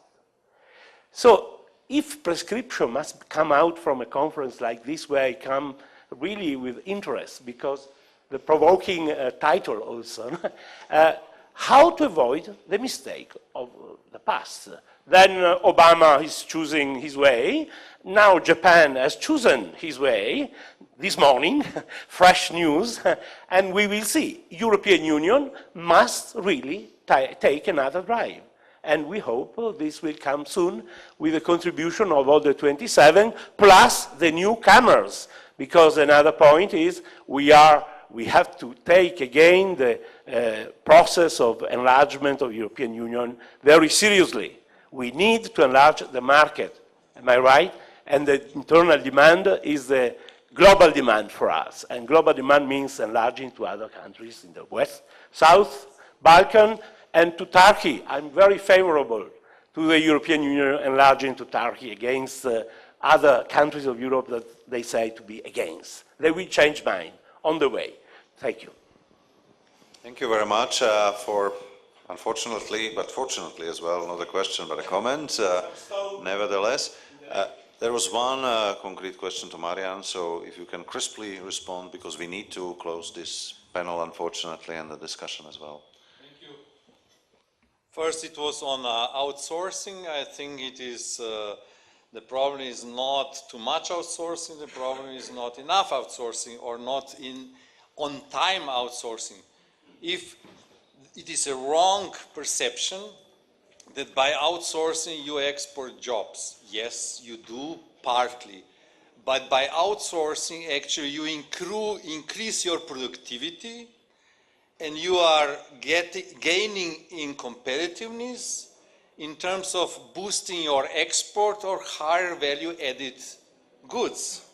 So if prescription must come out from a conference like this, where I come really with interest, because the provoking title also, how to avoid the mistake of the past. Then Obama is choosing his way. Now Japan has chosen his way this morning, fresh news, and we will see. European Union must really take another drive. And we hope this will come soon with the contribution of all the 27, plus the newcomers. Because another point is we have to take again the process of enlargement of European Union very seriously. We need to enlarge the market, am I right? And the internal demand is the global demand for us. And global demand means enlarging to other countries in the West, South, Balkan, and to Turkey. I'm very favorable to the European Union enlarging to Turkey against other countries of Europe that they say to be against. They will change mind on the way. Thank you. Thank you very much for, unfortunately, but fortunately as well, not a question but a comment. Nevertheless, there was one concrete question to Marian, so if you can crisply respond, because we need to close this panel, unfortunately, and the discussion as well. Thank you. First, it was on outsourcing. I think it is, the problem is not too much outsourcing, the problem is not enough outsourcing or not on-time outsourcing. If it is a wrong perception that by outsourcing you export jobs. Yes, you do, partly. But by outsourcing, actually, you increase your productivity and you are gaining in competitiveness in terms of boosting your export or higher value added goods.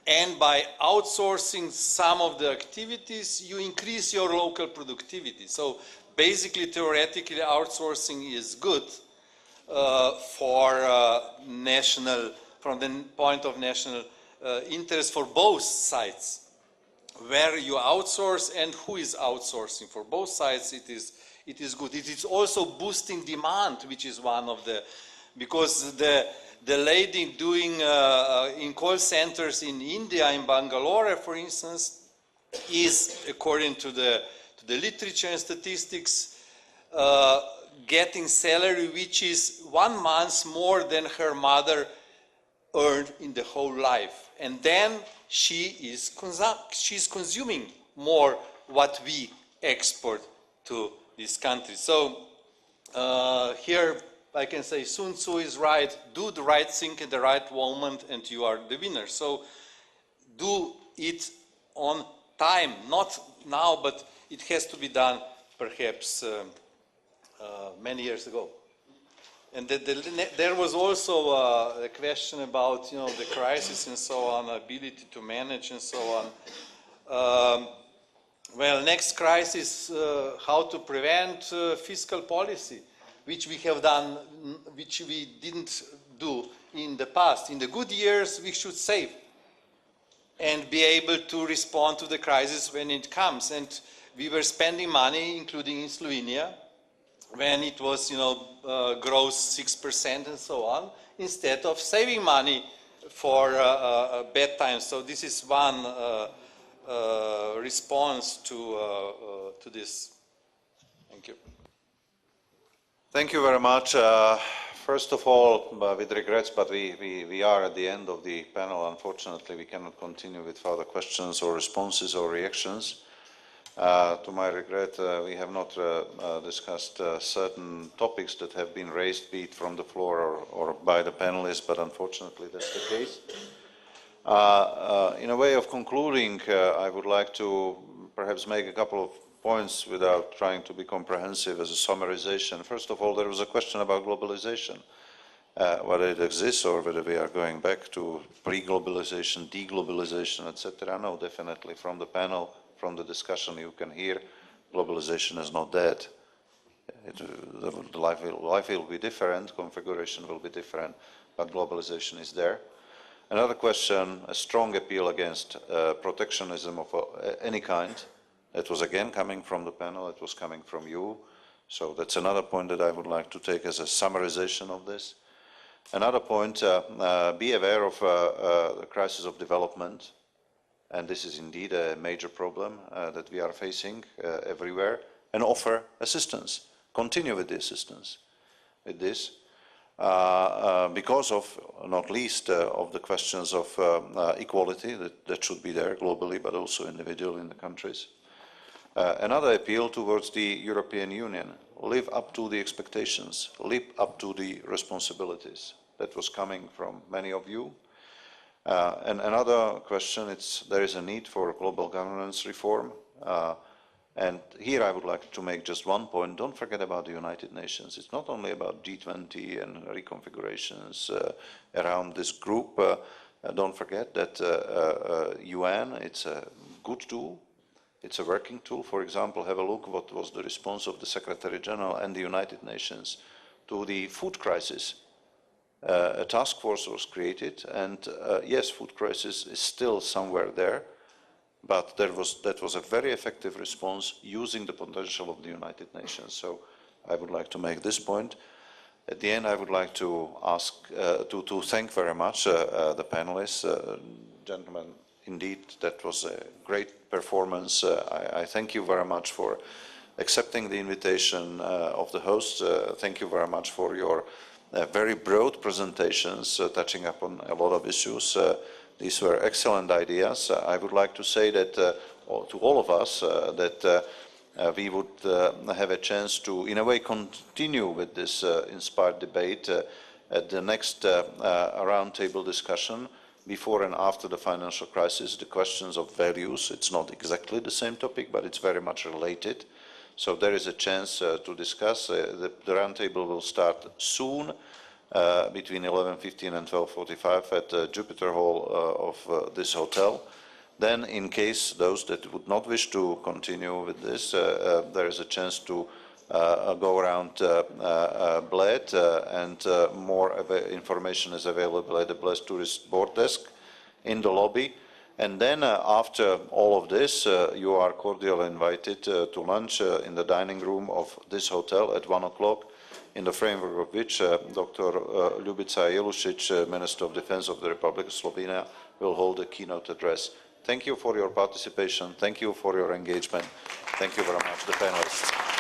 And by outsourcing some of the activities, you increase your local productivity. So basically, theoretically, outsourcing is good from the point of national interest for both sides. Where you outsource and who is outsourcing. For both sides, it is good. It is also boosting demand, which is one of the, because the lady doing in call centers in India, in Bangalore, for instance, is, according to the literature and statistics, getting salary which is 1 month more than her mother earned in the whole life. And then she's consuming more what we export to this country. So here I can say Sun Tzu is right, do the right thing at the right moment and you are the winner. So do it on time, not now, but it has to be done perhaps many years ago. And there was also a question about, the crisis and so on, ability to manage and so on. Well, next crisis, how to prevent fiscal policy, which we have done, which we didn't do in the past. In the good years, we should save and be able to respond to the crisis when it comes. And we were spending money, including in Slovenia, when it was, growth 6% and so on, instead of saving money for bad times. So this is one response to this. Thank you. Thank you very much. First of all, with regrets, but we are at the end of the panel. Unfortunately, we cannot continue with further questions or responses or reactions. To my regret, we have not discussed certain topics that have been raised, be it from the floor or by the panelists, but unfortunately that's the case. In a way of concluding, I would like to perhaps make a couple of points without trying to be comprehensive as a summarization. First of all, there was a question about globalization, whether it exists or whether we are going back to pre-globalization, deglobalization, etc. No, definitely from the panel, from the discussion you can hear, globalization is not dead. Life will be different, configuration will be different, but globalization is there. Another question, a strong appeal against protectionism of any kind. That was again coming from the panel, it was coming from you. So that's another point that I would like to take as a summarization of this. Another point, be aware of the crisis of development. And this is indeed a major problem that we are facing everywhere, and offer assistance. Continue with the assistance with this, because of, not least, of the questions of equality that should be there globally, but also individually in the countries. Another appeal towards the European Union, live up to the expectations, live up to the responsibilities. That was coming from many of you. And another question, there is a need for global governance reform. And here I would like to make just one point. Don't forget about the United Nations. It's not only about G20 and reconfigurations around this group. Don't forget that UN, it's a good tool. It's a working tool. For example, have a look what was the response of the Secretary General and the United Nations to the food crisis. A task force was created, and yes, food crisis is still somewhere there, but that was a very effective response using the potential of the United Nations. So I would like to make this point. At the end, I would like to ask, to thank very much the panelists. Gentlemen, indeed, that was a great performance. I thank you very much for accepting the invitation of the hosts. Thank you very much for your very broad presentations touching upon a lot of issues. These were excellent ideas. I would like to say that to all of us that we would have a chance to, in a way, continue with this inspired debate at the next roundtable discussion, before and after the financial crisis, the questions of values. It's not exactly the same topic, but it's very much related. So there is a chance to discuss. The roundtable will start soon, between 11:15 and 12:45 at the Jupiter Hall of this hotel. Then, in case those that would not wish to continue with this, there is a chance to go around Bled, and more information is available at the Bled Tourist Board desk in the lobby. And then after all of this, you are cordially invited to lunch in the dining room of this hotel at 1 o'clock, in the framework of which Dr. Ljubica Jelušić, Minister of Defense of the Republic of Slovenia, will hold a keynote address. Thank you for your participation. Thank you for your engagement. Thank you very much, the panelists.